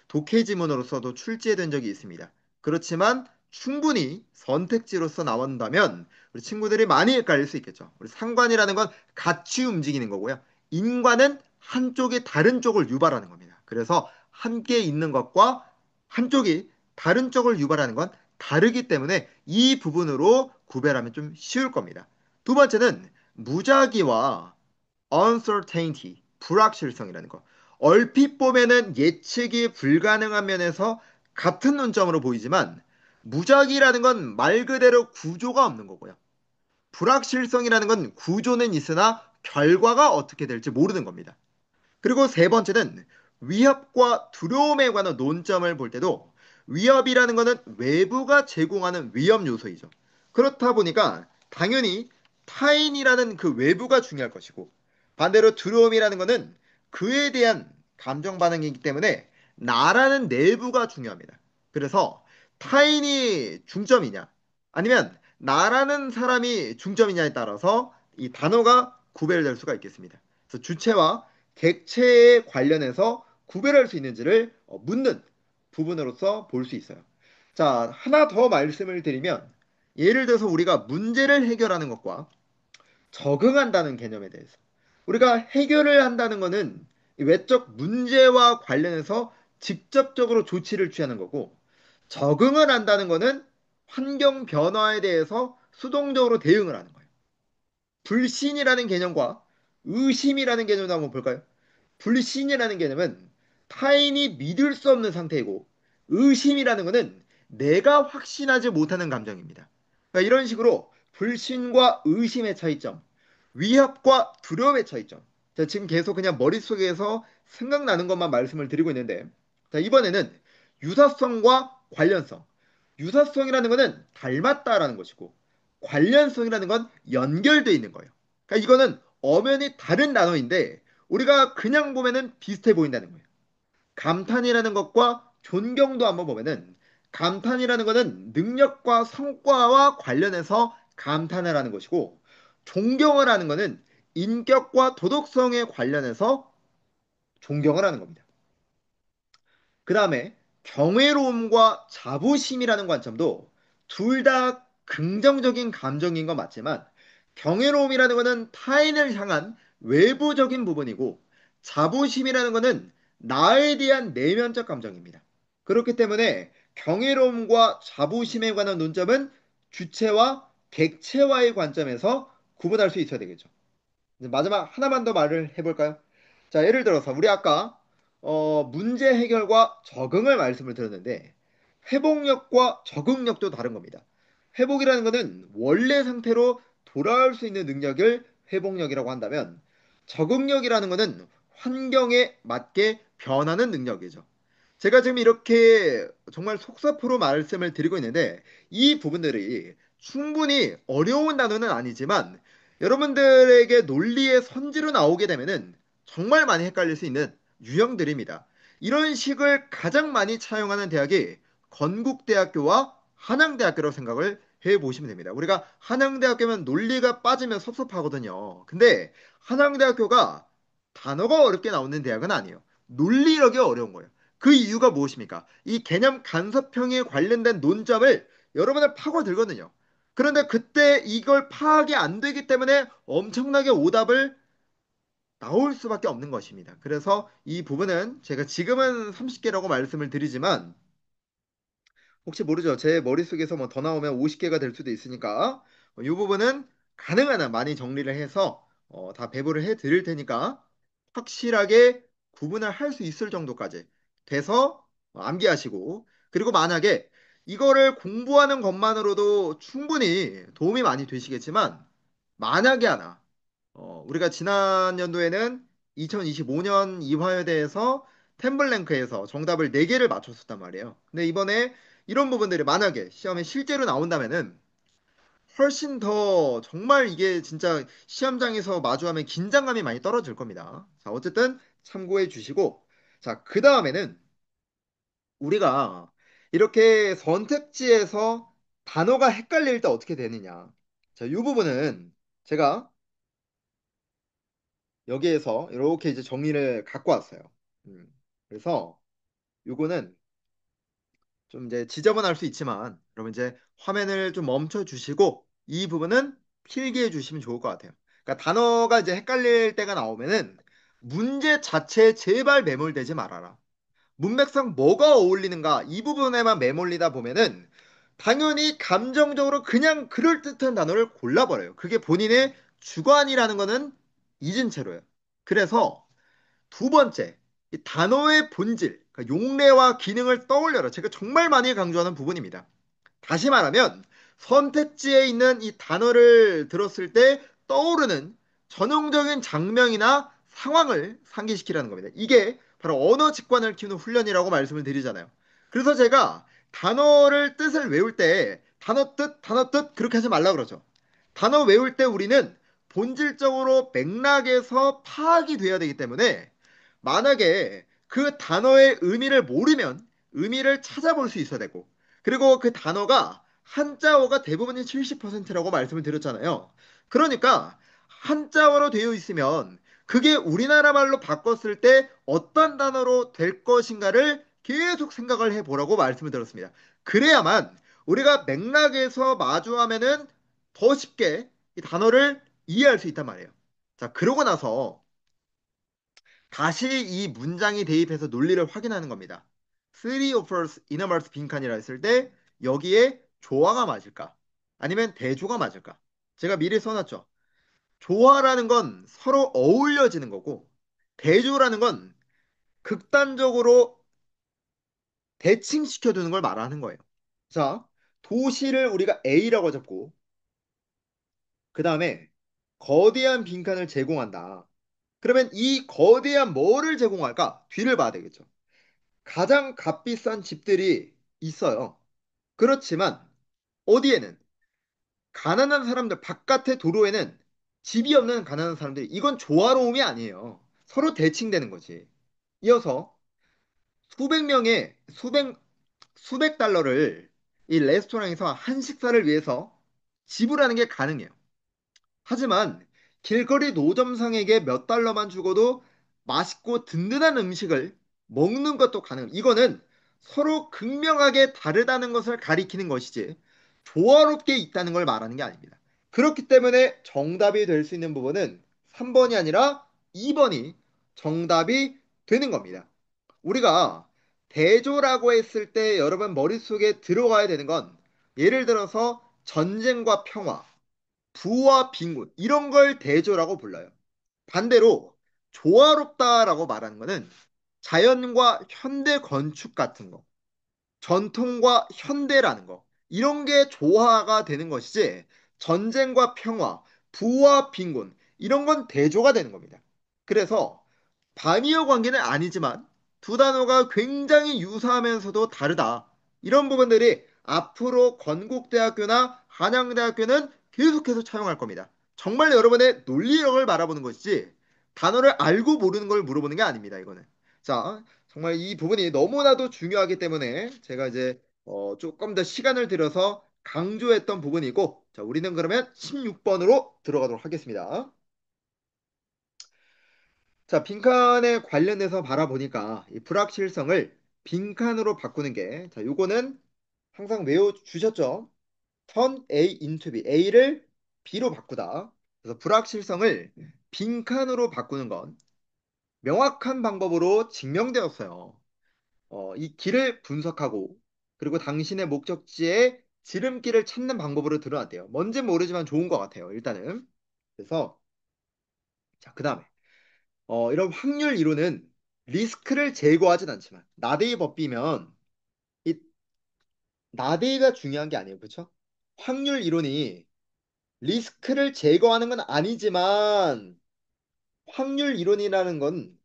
독해 지문으로서도 출제된 적이 있습니다. 그렇지만 충분히 선택지로서 나온다면 우리 친구들이 많이 헷갈릴 수 있겠죠. 우리 상관이라는 건 같이 움직이는 거고요. 인과는 한쪽이 다른 쪽을 유발하는 겁니다. 그래서 함께 있는 것과 한쪽이 다른 쪽을 유발하는 건 다르기 때문에 이 부분으로 구별하면 좀 쉬울 겁니다. 두 번째는 무작위와 uncertainty, 불확실성이라는 거. 얼핏 보면은 예측이 불가능한 면에서 같은 논점으로 보이지만 무작위라는 건 말 그대로 구조가 없는 거고요. 불확실성이라는 건 구조는 있으나 결과가 어떻게 될지 모르는 겁니다. 그리고 세 번째는 위협과 두려움에 관한 논점을 볼 때도 위협이라는 것은 외부가 제공하는 위험 요소이죠. 그렇다 보니까 당연히 타인이라는 그 외부가 중요할 것이고 반대로 두려움이라는 것은 그에 대한 감정 반응이기 때문에 나라는 내부가 중요합니다. 그래서 타인이 중점이냐 아니면 나라는 사람이 중점이냐에 따라서 이 단어가 구별될 수가 있겠습니다. 그래서 주체와 객체에 관련해서 구별할 수 있는지를 묻는 부분으로서 볼 수 있어요. 자, 하나 더 말씀을 드리면 예를 들어서 우리가 문제를 해결하는 것과 적응한다는 개념에 대해서 우리가 해결을 한다는 것은 외적 문제와 관련해서 직접적으로 조치를 취하는 거고 적응을 한다는 것은 환경 변화에 대해서 수동적으로 대응을 하는 거예요. 불신이라는 개념과 의심이라는 개념도 한번 볼까요? 불신이라는 개념은 타인이 믿을 수 없는 상태이고 의심이라는 것은 내가 확신하지 못하는 감정입니다. 그러니까 이런 식으로 불신과 의심의 차이점, 위협과 두려움의 차이점. 자, 지금 계속 그냥 머릿속에서 생각나는 것만 말씀을 드리고 있는데 자, 이번에는 유사성과 관련성. 유사성이라는 것은 닮았다라는 것이고 관련성이라는 건 연결돼 있는 거예요. 그러니까 이거는 엄연히 다른 단어인데 우리가 그냥 보면은 비슷해 보인다는 거예요. 감탄이라는 것과 존경도 한번 보면은 감탄이라는 것은 능력과 성과와 관련해서 감탄을 하는 것이고 존경을 하는 것은 인격과 도덕성에 관련해서 존경을 하는 겁니다. 그 다음에 경외로움과 자부심이라는 관점도 둘 다 긍정적인 감정인 건 맞지만 경외로움이라는 것은 타인을 향한 외부적인 부분이고 자부심이라는 것은 나에 대한 내면적 감정입니다. 그렇기 때문에 경외로움과 자부심에 관한 논점은 주체와 객체와의 관점에서 구분할 수 있어야 되겠죠. 이제 마지막 하나만 더 말을 해볼까요? 자, 예를 들어서 우리 아까 문제 해결과 적응을 말씀을 드렸는데 회복력과 적응력도 다른 겁니다. 회복이라는 것은 원래 상태로 돌아올 수 있는 능력을 회복력이라고 한다면 적응력이라는 것은 환경에 맞게 변하는 능력이죠. 제가 지금 이렇게 정말 속사포로 말씀을 드리고 있는데 이 부분들이 충분히 어려운 단어는 아니지만 여러분들에게 논리의 선지로 나오게 되면은 정말 많이 헷갈릴 수 있는 유형들입니다. 이런 식을 가장 많이 차용하는 대학이 건국대학교와 한양대학교라고 생각을 해 보시면 됩니다. 우리가 한양대학교면 논리가 빠지면 섭섭하거든요. 근데 한양대학교가 단어가 어렵게 나오는 대학은 아니에요. 논리력이 어려운 거예요. 그 이유가 무엇입니까? 이 개념 간섭형에 관련된 논점을 여러분을 파고들거든요. 그런데 그때 이걸 파악이 안 되기 때문에 엄청나게 오답을 나올 수밖에 없는 것입니다. 그래서 이 부분은 제가 지금은 30개라고 말씀을 드리지만 혹시 모르죠. 제 머릿속에서 뭐 더 나오면 50개가 될 수도 있으니까 이 부분은 가능한 한 많이 정리를 해서 다 배부를 해 드릴 테니까 확실하게 구분을 할 수 있을 정도까지 돼서 암기하시고 그리고 만약에 이거를 공부하는 것만으로도 충분히 도움이 많이 되시겠지만 만약에 하나 우리가 지난 연도에는 2025년 이화여대에서 템블랭크에서 정답을 4개를 맞췄었단 말이에요. 근데 이번에 이런 부분들이 만약에 시험에 실제로 나온다면은 훨씬 더 정말 이게 진짜 시험장에서 마주하면 긴장감이 많이 떨어질 겁니다. 자, 어쨌든 참고해 주시고 자, 그 다음에는 우리가 이렇게 선택지에서 단어가 헷갈릴 때 어떻게 되느냐. 자, 이 부분은 제가 여기에서 이렇게 이제 정리를 갖고 왔어요. 그래서 요거는 좀 이제 지저분할 수 있지만 여러분 이제 화면을 좀 멈춰 주시고 이 부분은 필기해 주시면 좋을 것 같아요. 그러니까 단어가 이제 헷갈릴 때가 나오면은 문제 자체에 제발 매몰되지 말아라. 문맥상 뭐가 어울리는가 이 부분에만 매몰리다 보면은 당연히 감정적으로 그냥 그럴듯한 단어를 골라버려요. 그게 본인의 주관이라는 거는 잊은 채로요. 그래서 두 번째, 이 단어의 본질, 그러니까 용례와 기능을 떠올려라. 제가 정말 많이 강조하는 부분입니다. 다시 말하면 선택지에 있는 이 단어를 들었을 때 떠오르는 전형적인 장면이나 상황을 상기시키라는 겁니다. 이게 바로 언어 직관을 키우는 훈련이라고 말씀을 드리잖아요. 그래서 제가 단어를 뜻을 외울 때 단어 뜻 그렇게 하지 말라 그러죠. 단어 외울 때 우리는 본질적으로 맥락에서 파악이 돼야 되기 때문에 만약에 그 단어의 의미를 모르면 의미를 찾아볼 수 있어야 되고 그리고 그 단어가 한자어가 대부분이 70%라고 말씀을 드렸잖아요. 그러니까 한자어로 되어 있으면 그게 우리나라 말로 바꿨을 때 어떤 단어로 될 것인가를 계속 생각을 해보라고 말씀을 드렸습니다. 그래야만 우리가 맥락에서 마주하면은 더 쉽게 이 단어를 이해할 수 있단 말이에요. 자, 그러고 나서 다시 이 문장이 대입해서 논리를 확인하는 겁니다. Three offers in a m a r s 빈칸이라 했을 때 여기에 조화가 맞을까? 아니면 대조가 맞을까? 제가 미리 써놨죠. 조화라는 건 서로 어울려지는 거고 대조라는 건 극단적으로 대칭시켜두는 걸 말하는 거예요. 자, 도시를 우리가 A라고 잡고 그 다음에 거대한 빈칸을 제공한다. 그러면 이 거대한 뭐를 제공할까? 뒤를 봐야 되겠죠. 가장 값비싼 집들이 있어요. 그렇지만 어디에는 가난한 사람들 바깥의 도로에는 집이 없는 가난한 사람들이 이건 조화로움이 아니에요. 서로 대칭되는 거지. 이어서 수백 명의 수백 달러를 이 레스토랑에서 한 식사를 위해서 지불하는 게 가능해요. 하지만 길거리 노점상에게 몇 달러만 주고도 맛있고 든든한 음식을 먹는 것도 가능. 이거는 서로 극명하게 다르다는 것을 가리키는 것이지 조화롭게 있다는 걸 말하는 게 아닙니다. 그렇기 때문에 정답이 될 수 있는 부분은 3번이 아니라 2번이 정답이 되는 겁니다. 우리가 대조라고 했을 때 여러분 머릿속에 들어가야 되는 건 예를 들어서 전쟁과 평화, 부와 빈곤 이런 걸 대조라고 불러요. 반대로 조화롭다라고 말하는 거는 자연과 현대 건축 같은 거, 전통과 현대라는 거 이런 게 조화가 되는 것이지 전쟁과 평화, 부와 빈곤 이런 건 대조가 되는 겁니다. 그래서 반의어 관계는 아니지만 두 단어가 굉장히 유사하면서도 다르다. 이런 부분들이 앞으로 건국대학교나 한양대학교는 계속해서 차용할 겁니다. 정말 여러분의 논리력을 말아보는 것이지 단어를 알고 모르는 걸 물어보는 게 아닙니다. 이거는. 자, 정말 이 부분이 너무나도 중요하기 때문에 제가 이제 조금 더 시간을 들여서 강조했던 부분이고 자, 우리는 그러면 16번으로 들어가도록 하겠습니다. 자, 빈칸에 관련해서 바라보니까 이 불확실성을 빈칸으로 바꾸는 게, 자, 요거는 항상 외워주셨죠? turn A into B, A를 B로 바꾸다. 그래서 불확실성을 빈칸으로 바꾸는 건 명확한 방법으로 증명되었어요. 이 길을 분석하고 그리고 당신의 목적지에 지름길을 찾는 방법으로 드러났대요. 뭔진 모르지만 좋은 것 같아요. 일단은. 그래서 자, 그 다음에 이런 확률 이론은 리스크를 제거하진 않지만 나데이 법비면 이 나데이가 중요한 게 아니에요. 그렇죠? 확률 이론이 리스크를 제거하는 건 아니지만 확률 이론이라는 건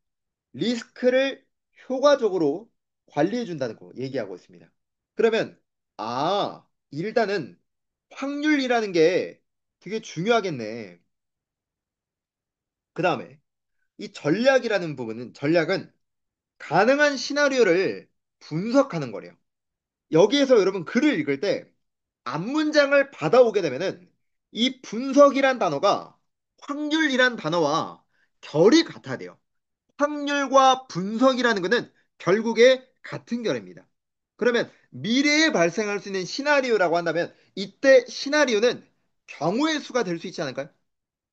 리스크를 효과적으로 관리해 준다는 거 얘기하고 있습니다. 그러면 일단은 확률이라는 게 되게 중요하겠네. 그 다음에 이 전략이라는 부분은 전략은 가능한 시나리오를 분석하는 거래요. 여기에서 여러분 글을 읽을 때 앞문장을 받아오게 되면은 이 분석이란 단어가 확률이란 단어와 결이 같아야 돼요. 확률과 분석이라는 것은 결국에 같은 결입니다. 그러면 미래에 발생할 수 있는 시나리오라고 한다면 이때 시나리오는 경우의 수가 될 수 있지 않을까요?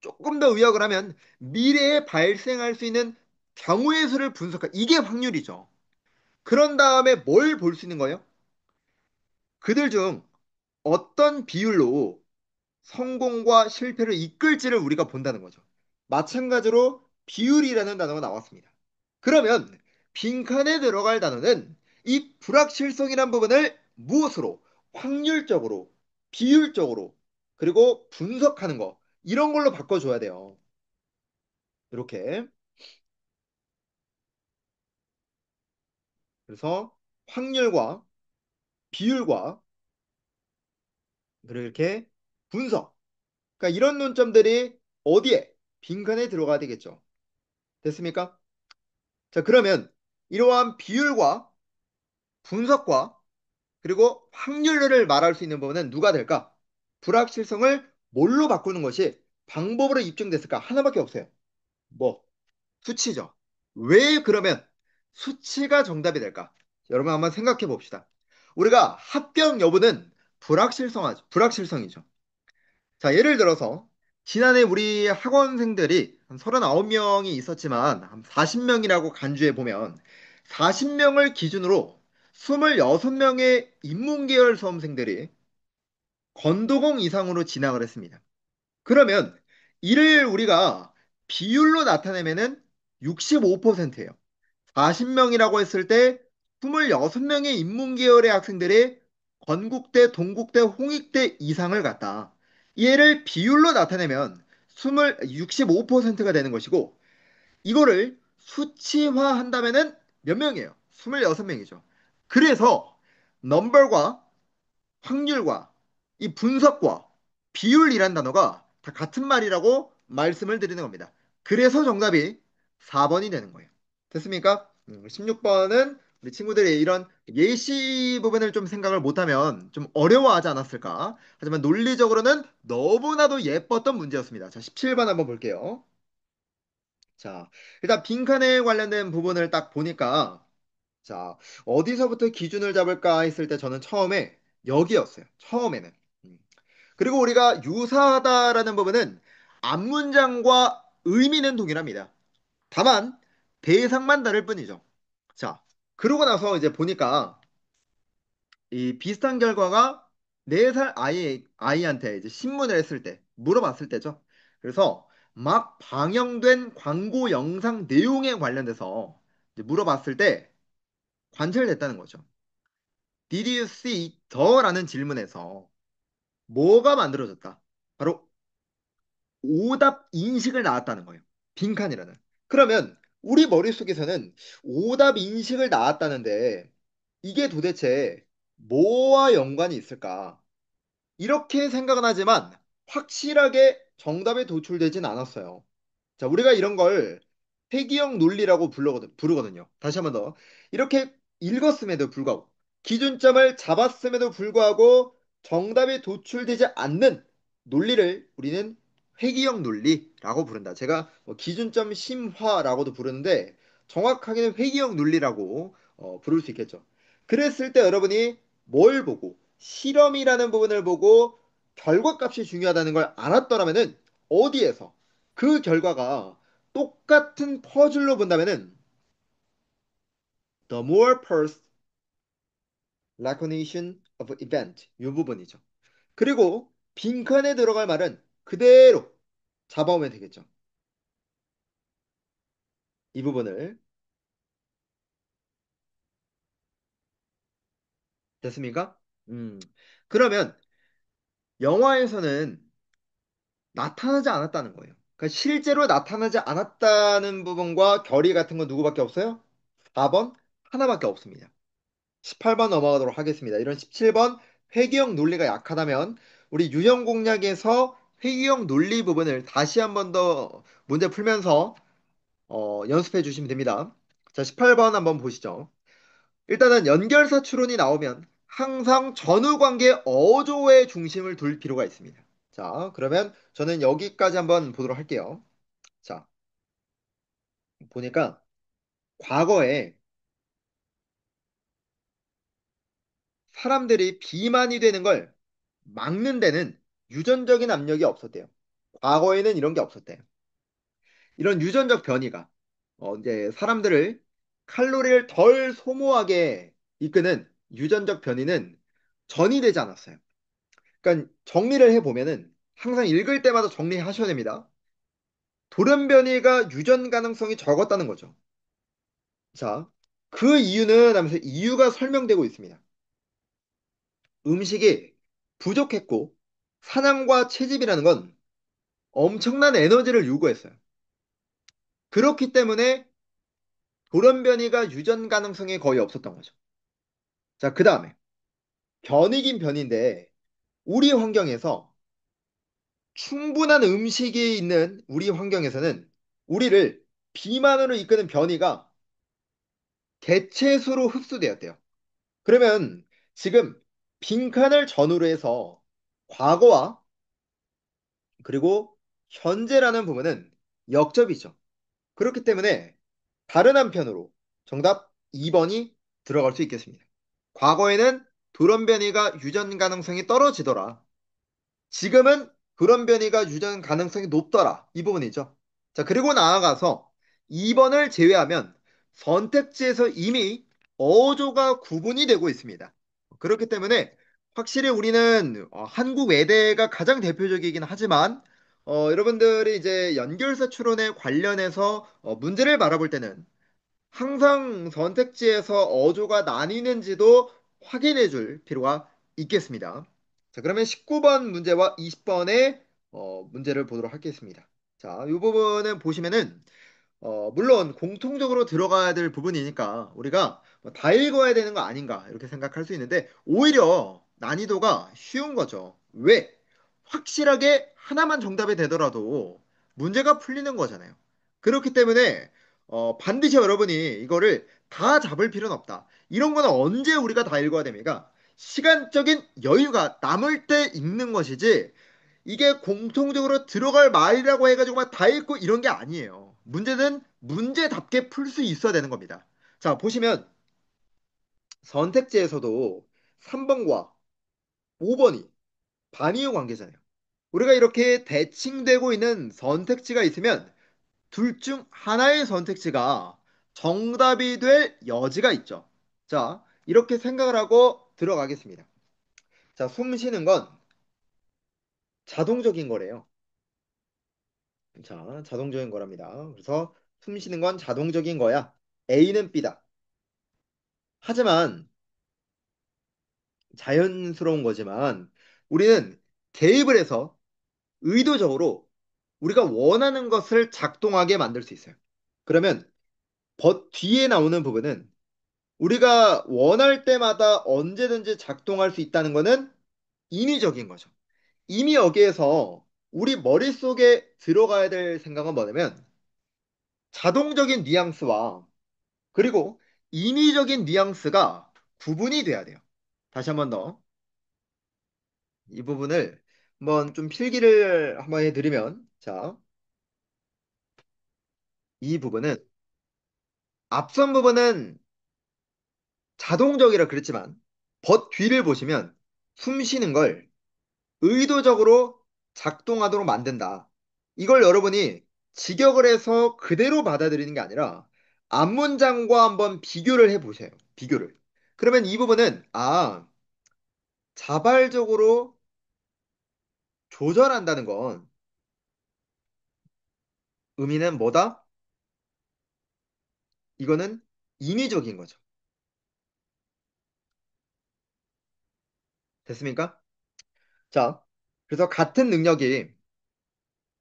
조금 더 의역을 하면 미래에 발생할 수 있는 경우의 수를 분석하 이게 확률이죠. 그런 다음에 뭘 볼 수 있는 거예요? 그들 중 어떤 비율로 성공과 실패를 이끌지를 우리가 본다는 거죠. 마찬가지로 비율이라는 단어가 나왔습니다. 그러면 빈칸에 들어갈 단어는 이 불확실성이란 부분을 무엇으로? 확률적으로, 비율적으로, 그리고 분석하는 거. 이런 걸로 바꿔줘야 돼요. 이렇게. 그래서 확률과 비율과 그리고 이렇게 분석. 그러니까 이런 논점들이 어디에? 빈칸에 들어가야 되겠죠. 됐습니까? 자, 그러면 이러한 비율과 분석과 그리고 확률을 말할 수 있는 부분은 누가 될까? 불확실성을 뭘로 바꾸는 것이 방법으로 입증됐을까? 하나밖에 없어요. 뭐? 수치죠. 왜 그러면 수치가 정답이 될까? 여러분 한번 생각해 봅시다. 우리가 합격 여부는 불확실성이죠. 자, 예를 들어서 지난해 우리 학원생들이 한 39명이 있었지만 한 40명이라고 간주해 보면 40명을 기준으로 26명의 인문계열 수험생들이 건도공 이상으로 진학을 했습니다. 그러면 이를 우리가 비율로 나타내면은 65%예요. 40명이라고 했을 때 26명의 인문계열의 학생들이 건국대, 동국대, 홍익대 이상을 갔다. 얘를 비율로 나타내면 65%가 되는 것이고 이거를 수치화한다면은 몇 명이에요? 26명이죠. 그래서 넘버과 확률과 이 분석과 비율이란 단어가 다 같은 말이라고 말씀을 드리는 겁니다. 그래서 정답이 4번이 되는 거예요. 됐습니까? 16번은 우리 친구들이 이런 예시 부분을 좀 생각을 못하면 좀 어려워하지 않았을까? 하지만 논리적으로는 너무나도 예뻤던 문제였습니다. 자, 17번 한번 볼게요. 자, 일단 빈칸에 관련된 부분을 딱 보니까 자, 어디서부터 기준을 잡을까 했을 때 저는 처음에 여기였어요. 처음에는. 음. 그리고 우리가 유사하다라는 부분은 앞문장과 의미는 동일합니다. 다만 대상만 다를 뿐이죠. 자, 그러고 나서 이제 보니까 이 비슷한 결과가 4살 아이한테 이제 신문을 했을 때, 물어봤을 때죠. 그래서 막 방영된 광고 영상 내용에 관련돼서 이제 물어봤을 때 관찰됐다는 거죠. Did you see the라는 질문에서 뭐가 만들어졌다? 바로 오답 인식을 낳았다는 거예요. 빈칸이라는. 그러면 우리 머릿속에서는 오답 인식을 낳았다는데 이게 도대체 뭐와 연관이 있을까? 이렇게 생각은 하지만 확실하게 정답에 도출되진 않았어요. 자, 우리가 이런 걸 회귀형 논리라고 부르거든요. 다시 한번 더. 이렇게 읽었음에도 불구하고, 기준점을 잡았음에도 불구하고 정답에 도출되지 않는 논리를 우리는 회귀형 논리라고 부른다. 제가 뭐 기준점 심화라고도 부르는데 정확하게는 회귀형 논리라고 부를 수 있겠죠. 그랬을 때 여러분이 뭘 보고 실험이라는 부분을 보고 결과값이 중요하다는 걸 알았더라면은 어디에서 그 결과가 똑같은 퍼즐로 본다면은 the more first recognition of event 이 부분이죠. 그리고 빈칸에 들어갈 말은 그대로 잡아오면 되겠죠. 이 부분을 됐습니까? 음. 그러면 영화에서는 나타나지 않았다는 거예요. 그러니까 실제로 나타나지 않았다는 부분과 결의 같은 건 누구밖에 없어요? 4번 하나밖에 없습니다. 18번 넘어가도록 하겠습니다. 이런 17번 회귀형 논리가 약하다면 우리 유형 공략에서 회귀형 논리 부분을 다시 한 번 더 문제 풀면서 연습해 주시면 됩니다. 자, 18번 한번 보시죠. 일단은 연결사 추론이 나오면 항상 전후 관계 어조의 중심을 둘 필요가 있습니다. 자, 그러면 저는 여기까지 한번 보도록 할게요. 자, 보니까 과거에 사람들이 비만이 되는 걸 막는 데는 유전적인 압력이 없었대요. 과거에는 이런 게 없었대요. 이런 유전적 변이가 이제 사람들을 칼로리를 덜 소모하게 이끄는 유전적 변이는 전이 되지 않았어요. 그러니까 정리를 해보면은 항상 읽을 때마다 정리하셔야 됩니다. 돌연변이가 유전 가능성이 적었다는 거죠. 자, 그 이유는 하면서 이유가 설명되고 있습니다. 음식이 부족했고 사냥과 채집이라는 건 엄청난 에너지를 요구했어요. 그렇기 때문에 돌연변이가 유전 가능성이 거의 없었던 거죠. 자, 그 다음에 변이긴 변인데 우리 환경에서 충분한 음식이 있는 우리 환경에서는 우리를 비만으로 이끄는 변이가 개체수로 흡수되었대요. 그러면 지금 빈칸을 전후로 해서 과거와 그리고 현재라는 부분은 역접이죠. 그렇기 때문에 다른 한편으로 정답 2번이 들어갈 수 있겠습니다. 과거에는 돌연변이가 유전 가능성이 떨어지더라. 지금은 그런 변이가 유전 가능성이 높더라. 이 부분이죠. 자, 그리고 나아가서 2번을 제외하면 선택지에서 이미 어조가 구분이 되고 있습니다. 그렇기 때문에 확실히 우리는 한국 외대가 가장 대표적이긴 하지만 여러분들이 이제 연결사 추론에 관련해서 문제를 바라볼 때는 항상 선택지에서 어조가 나뉘는지도 확인해 줄 필요가 있겠습니다. 자, 그러면 19번 문제와 20번의 문제를 보도록 하겠습니다. 자, 이 부분은 보시면은 물론 공통적으로 들어가야 될 부분이니까 우리가 뭐다 읽어야 되는 거 아닌가 이렇게 생각할 수 있는데 오히려 난이도가 쉬운 거죠. 왜? 확실하게 하나만 정답이 되더라도 문제가 풀리는 거잖아요. 그렇기 때문에 반드시 여러분이 이거를 다 잡을 필요는 없다. 이런 거는 언제 우리가 다 읽어야 됩니까? 시간적인 여유가 남을 때 읽는 것이지 이게 공통적으로 들어갈 말이라고 해가지고 막 다 읽고 이런 게 아니에요. 문제는 문제답게 풀 수 있어야 되는 겁니다. 자, 보시면 선택지에서도 3번과 5번이 반이유 관계잖아요. 우리가 이렇게 대칭되고 있는 선택지가 있으면 둘 중 하나의 선택지가 정답이 될 여지가 있죠. 자, 이렇게 생각을 하고 들어가겠습니다. 자, 숨 쉬는 건 자동적인 거래요. 자, 자동적인 거랍니다. 그래서 숨 쉬는 건 자동적인 거야. A는 B다. 하지만 자연스러운 거지만 우리는 개입을 해서 의도적으로 우리가 원하는 것을 작동하게 만들 수 있어요. 그러면 뒤에 나오는 부분은 우리가 원할 때마다 언제든지 작동할 수 있다는 거는 인위적인 거죠. 이미 여기에서 우리 머릿속에 들어가야 될 생각은 뭐냐면 자동적인 뉘앙스와 그리고 인위적인 뉘앙스가 구분이 돼야 돼요. 다시 한번 더 이 부분을 한번 좀 필기를 한번 해드리면 자, 이 부분은 앞선 부분은 자동적이라 그랬지만 뒤를 보시면 숨 쉬는 걸 의도적으로 작동하도록 만든다. 이걸 여러분이 직역을 해서 그대로 받아들이는 게 아니라 앞문장과 한번 비교를 해보세요. 비교를. 그러면 이 부분은 자발적으로 조절한다는 건 의미는 뭐다? 이거는 인위적인 거죠. 됐습니까? 자, 그래서 같은 능력이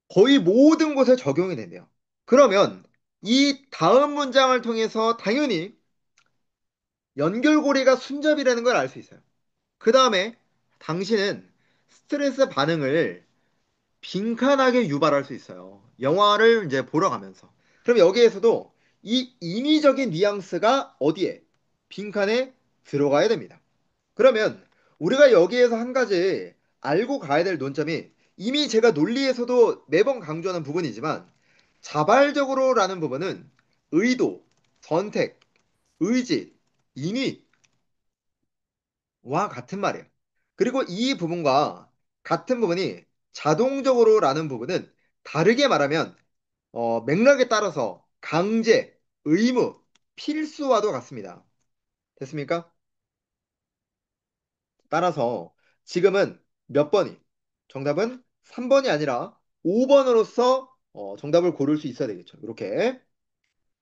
거의 모든 곳에 적용이 된대요. 그러면 이 다음 문장을 통해서 당연히 연결고리가 순접이라는 걸 알 수 있어요. 그 다음에 당신은 스트레스 반응을 빈칸하게 유발할 수 있어요. 영화를 이제 보러 가면서. 그럼 여기에서도 이 인위적인 뉘앙스가 어디에? 빈칸에 들어가야 됩니다. 그러면 우리가 여기에서 한 가지 알고 가야 될 논점이 이미 제가 논리에서도 매번 강조하는 부분이지만 자발적으로라는 부분은 의도, 선택, 의지, 인위와 같은 말이에요. 그리고 이 부분과 같은 부분이 자동적으로라는 부분은 다르게 말하면 맥락에 따라서 강제, 의무, 필수와도 같습니다. 됐습니까? 따라서 지금은 몇 번이? 정답은 3번이 아니라 5번으로서 정답을 고를 수 있어야 되겠죠. 이렇게.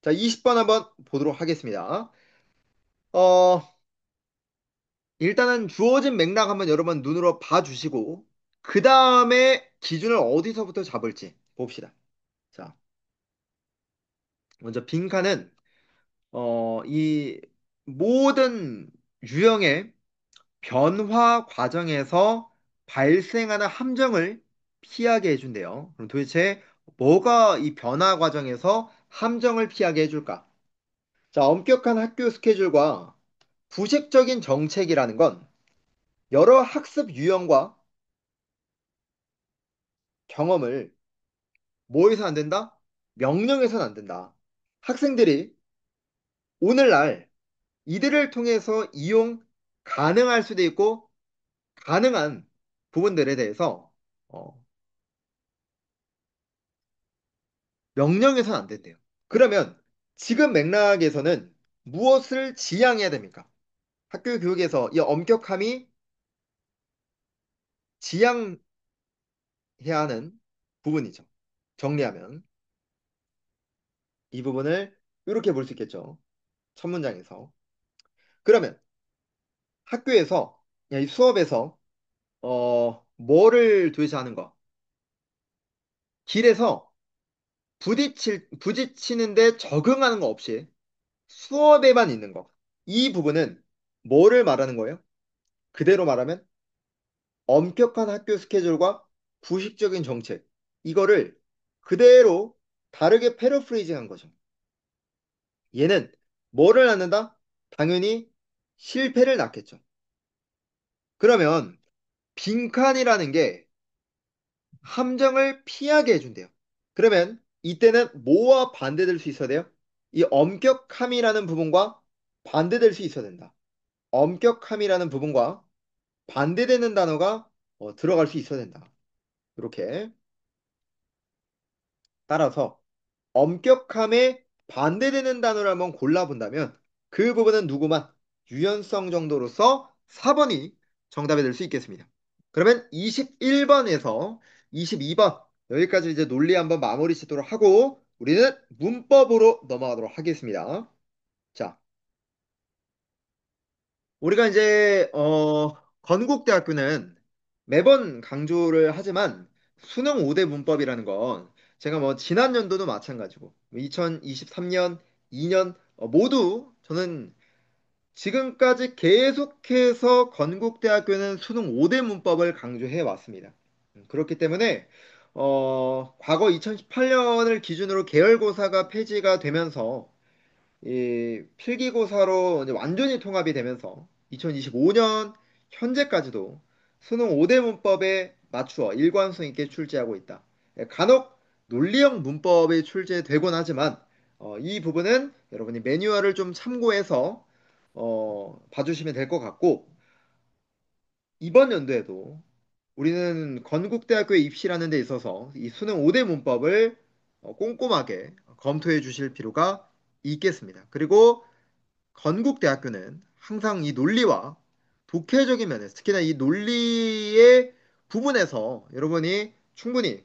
자, 20번 한번 보도록 하겠습니다. 어, 일단은 주어진 맥락 한번 여러분 눈으로 봐주시고, 그 다음에 기준을 어디서부터 잡을지 봅시다. 자, 먼저 빈칸은, 이 모든 유형의 변화 과정에서 발생하는 함정을 피하게 해준대요. 그럼 도대체 뭐가 이 변화 과정에서 함정을 피하게 해줄까? 자, 엄격한 학교 스케줄과 부색적인 정책이라는 건 여러 학습 유형과 경험을 뭐해서 안 된다? 명령해서는 안 된다. 학생들이 오늘날 이들을 통해서 이용 가능할 수도 있고 가능한 부분들에 대해서 어, 명령해서는 안 된대요. 그러면 지금 맥락에서는 무엇을 지향해야 됩니까? 학교 교육에서 이 엄격함이 지향해야 하는 부분이죠. 정리하면 이 부분을 이렇게 볼 수 있겠죠. 첫 문장에서. 그러면 학교에서, 이 수업에서, 뭐를 도대체 하는 거? 길에서 부딪히는데 적응하는 거 없이 수업에만 있는 거. 이 부분은 뭐를 말하는 거예요? 그대로 말하면 엄격한 학교 스케줄과 부식적인 정책. 이거를 그대로 다르게 패러프레이징 한 거죠. 얘는 뭐를 낳는다? 당연히 실패를 낳겠죠. 그러면 빈칸이라는 게 함정을 피하게 해준대요. 그러면 이때는 뭐와 반대될 수 있어야 돼요? 이 엄격함이라는 부분과 반대될 수 있어야 된다. 엄격함이라는 부분과 반대되는 단어가 들어갈 수 있어야 된다. 이렇게 따라서 엄격함에 반대되는 단어를 한번 골라본다면 그 부분은 누구만 유연성 정도로서 4번이 정답이 될 수 있겠습니다. 그러면 21번에서 22번 여기까지 이제 논리 한번 마무리 짓도록 하고 우리는 문법으로 넘어가도록 하겠습니다. 자, 우리가 이제 건국대학교는 매번 강조를 하지만 수능 5대 문법이라는 건 제가 뭐 지난 연도도 마찬가지고 2023년, 2년 모두 저는 지금까지 계속해서 건국대학교는 수능 5대 문법을 강조해 왔습니다. 그렇기 때문에 과거 2018년을 기준으로 계열고사가 폐지가 되면서 이 필기고사로 이제 완전히 통합이 되면서 2025년 현재까지도 수능 5대 문법에 맞추어 일관성 있게 출제하고 있다. 간혹 논리형 문법이 출제되곤 하지만 이 부분은 여러분이 매뉴얼을 좀 참고해서 봐주시면 될 것 같고 이번 연도에도 우리는 건국대학교에 입시라는 데 있어서 이 수능 5대 문법을 꼼꼼하게 검토해 주실 필요가 있겠습니다. 그리고 건국대학교는 항상 이 논리와 독해적인 면에서 특히나 이 논리의 부분에서 여러분이 충분히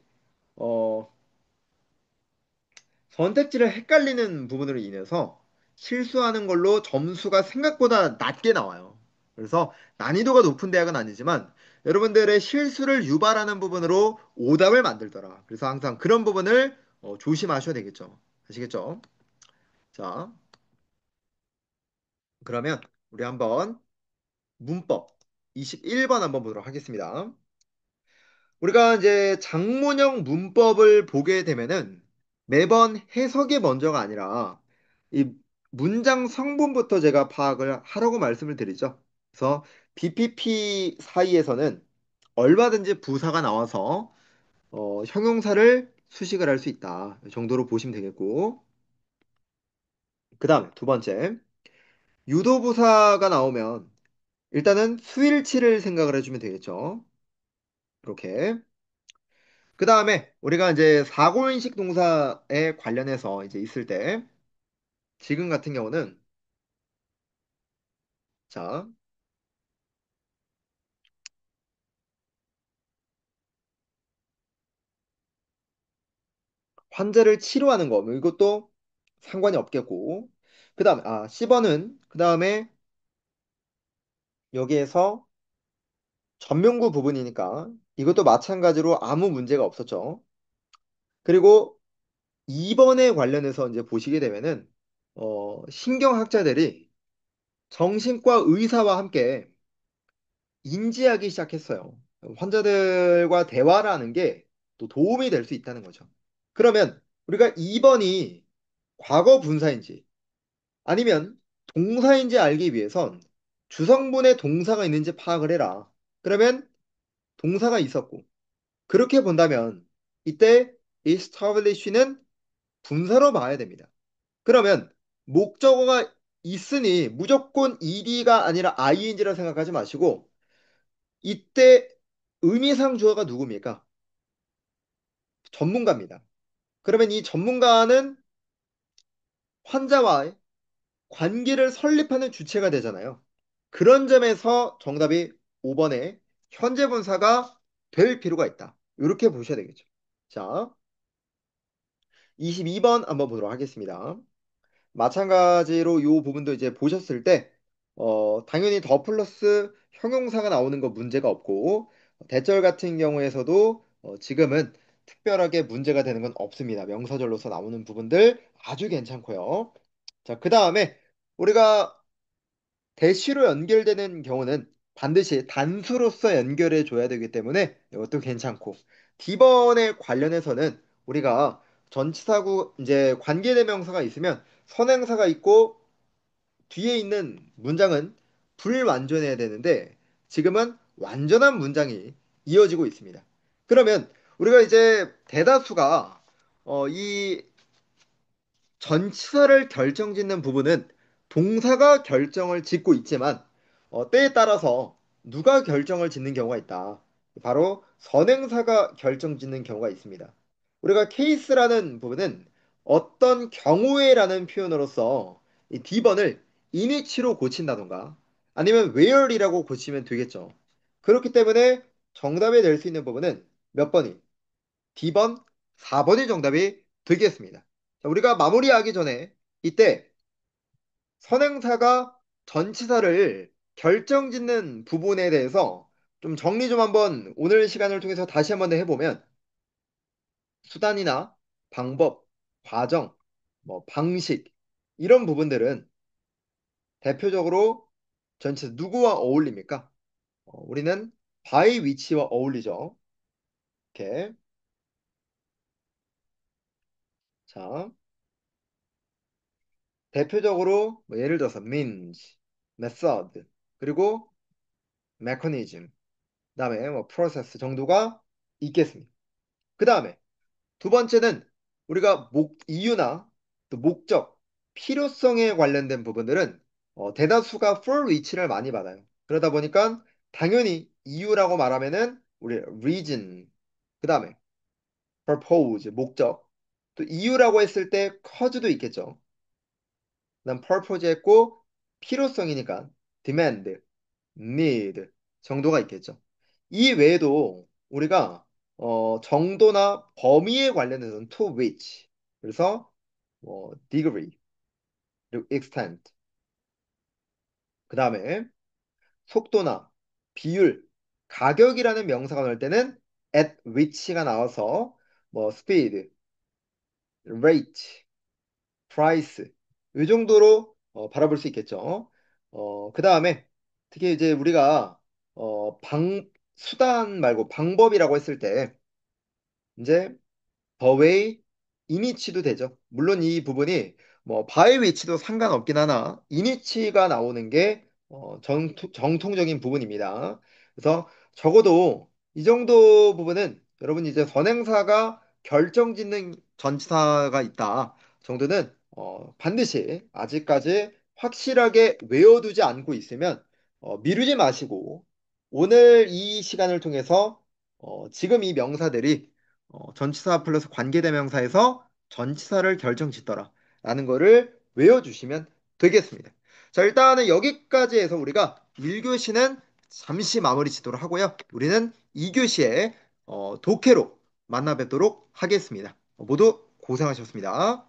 어, 선택지를 헷갈리는 부분으로 인해서 실수하는 걸로 점수가 생각보다 낮게 나와요. 그래서 난이도가 높은 대학은 아니지만 여러분들의 실수를 유발하는 부분으로 오답을 만들더라. 그래서 항상 그런 부분을 조심하셔야 되겠죠. 아시겠죠? 자, 그러면 우리 한번 문법 21번 한번 보도록 하겠습니다. 우리가 이제 장문형 문법을 보게 되면은 매번 해석이 먼저가 아니라 이 문장 성분부터 제가 파악을 하라고 말씀을 드리죠. 그래서 BPP 사이에서는 얼마든지 부사가 나와서 형용사를 수식을 할 수 있다. 이 정도로 보시면 되겠고. 그 다음에 두 번째, 유도부사가 나오면 일단은 수일치를 생각을 해주면 되겠죠. 이렇게. 그 다음에 우리가 이제 사고인식 동사에 관련해서 이제 있을 때 지금 같은 경우는 자, 환자를 치료하는 거, 뭐 이것도 상관이 없겠고. 그 다음에, C번은, 그 다음에 여기에서 전명구 부분이니까 이것도 마찬가지로 아무 문제가 없었죠. 그리고 2번에 관련해서 이제 보시게 되면은, 신경학자들이 정신과 의사와 함께 인지하기 시작했어요. 환자들과 대화라는 게 또 도움이 될 수 있다는 거죠. 그러면 우리가 2번이 과거 분사인지 아니면 동사인지 알기 위해선 주성분에 동사가 있는지 파악을 해라. 그러면 동사가 있었고 그렇게 본다면 이때 establish는 분사로 봐야 됩니다. 그러면 목적어가 있으니 무조건 ed가 아니라 ing라 생각하지 마시고 이때 의미상 주어가 누굽니까? 전문가입니다. 그러면 이 전문가는 환자와의 관계를 설립하는 주체가 되잖아요. 그런 점에서 정답이 5번에 현재 분사가 될 필요가 있다. 이렇게 보셔야 되겠죠. 자, 22번 한번 보도록 하겠습니다. 마찬가지로 이 부분도 이제 보셨을 때, 당연히 더 플러스 형용사가 나오는 거 문제가 없고, 대절 같은 경우에서도 지금은 특별하게 문제가 되는 건 없습니다. 명사절로서 나오는 부분들 아주 괜찮고요. 자, 그 다음에 우리가 대시로 연결되는 경우는 반드시 단수로서 연결해 줘야 되기 때문에 이것도 괜찮고, D번에 관련해서는 우리가 전치사구 이제 관계대명사가 있으면 선행사가 있고 뒤에 있는 문장은 불완전해야 되는데 지금은 완전한 문장이 이어지고 있습니다. 그러면 우리가 이제 대다수가 이 전치사를 결정짓는 부분은 동사가 결정을 짓고 있지만 때에 따라서 누가 결정을 짓는 경우가 있다. 바로 선행사가 결정짓는 경우가 있습니다. 우리가 케이스라는 부분은 어떤 경우에라는 표현으로서 이 D번을 in이치로 고친다던가 아니면 where이라고 고치면 되겠죠. 그렇기 때문에 정답이 될 수 있는 부분은 몇 번이? D번, 4번이 정답이 되겠습니다. 자, 우리가 마무리하기 전에 이때 선행사가 전치사를 결정짓는 부분에 대해서 좀 정리 좀 한번 오늘 시간을 통해서 다시 한번 해보면 수단이나 방법, 과정, 뭐 방식 이런 부분들은 대표적으로 전치사 누구와 어울립니까? 우리는 by which와 어울리죠. 이렇게 자 대표적으로 뭐 예를 들어서 means, method 그리고 mechanism 그다음에 뭐 process 정도가 있겠습니다. 그 다음에 두 번째는 우리가 이유나 또 목적, 필요성에 관련된 부분들은 대다수가 for which를 많이 받아요. 그러다 보니까 당연히 이유라고 말하면은 우리 reason, 그 다음에 purpose, 목적, 또 이유라고 했을 때 cause도 있겠죠. 그다음 purpose 했고 필요성이니까 demand, need 정도가 있겠죠. 이 외에도 우리가 정도나 범위에 관련해서는 to which 그래서 degree 그리고 extent 그 다음에 속도나 비율 가격이라는 명사가 나올 때는 at which가 나와서 뭐 speed, rate, price 이 정도로 바라볼 수 있겠죠. 그 다음에 특히 이제 우리가 수단 말고 방법이라고 했을 때 이제 the way, 이니치도 되죠. 물론 이 부분이 뭐 by which도 상관없긴 하나 이니치가 나오는 게 정통적인 부분입니다. 그래서 적어도 이 정도 부분은 여러분 이제 선행사가 결정짓는 전치사가 있다 정도는 반드시 아직까지 확실하게 외워두지 않고 있으면 미루지 마시고 오늘 이 시간을 통해서 지금 이 명사들이 전치사 플러스 관계대명사에서 전치사를 결정짓더라 라는 거를 외워주시면 되겠습니다. 자, 일단은 여기까지 해서 우리가 1교시는 잠시 마무리 짓도록 하고요. 우리는 2교시에 독해로 만나 뵙도록 하겠습니다. 모두 고생하셨습니다.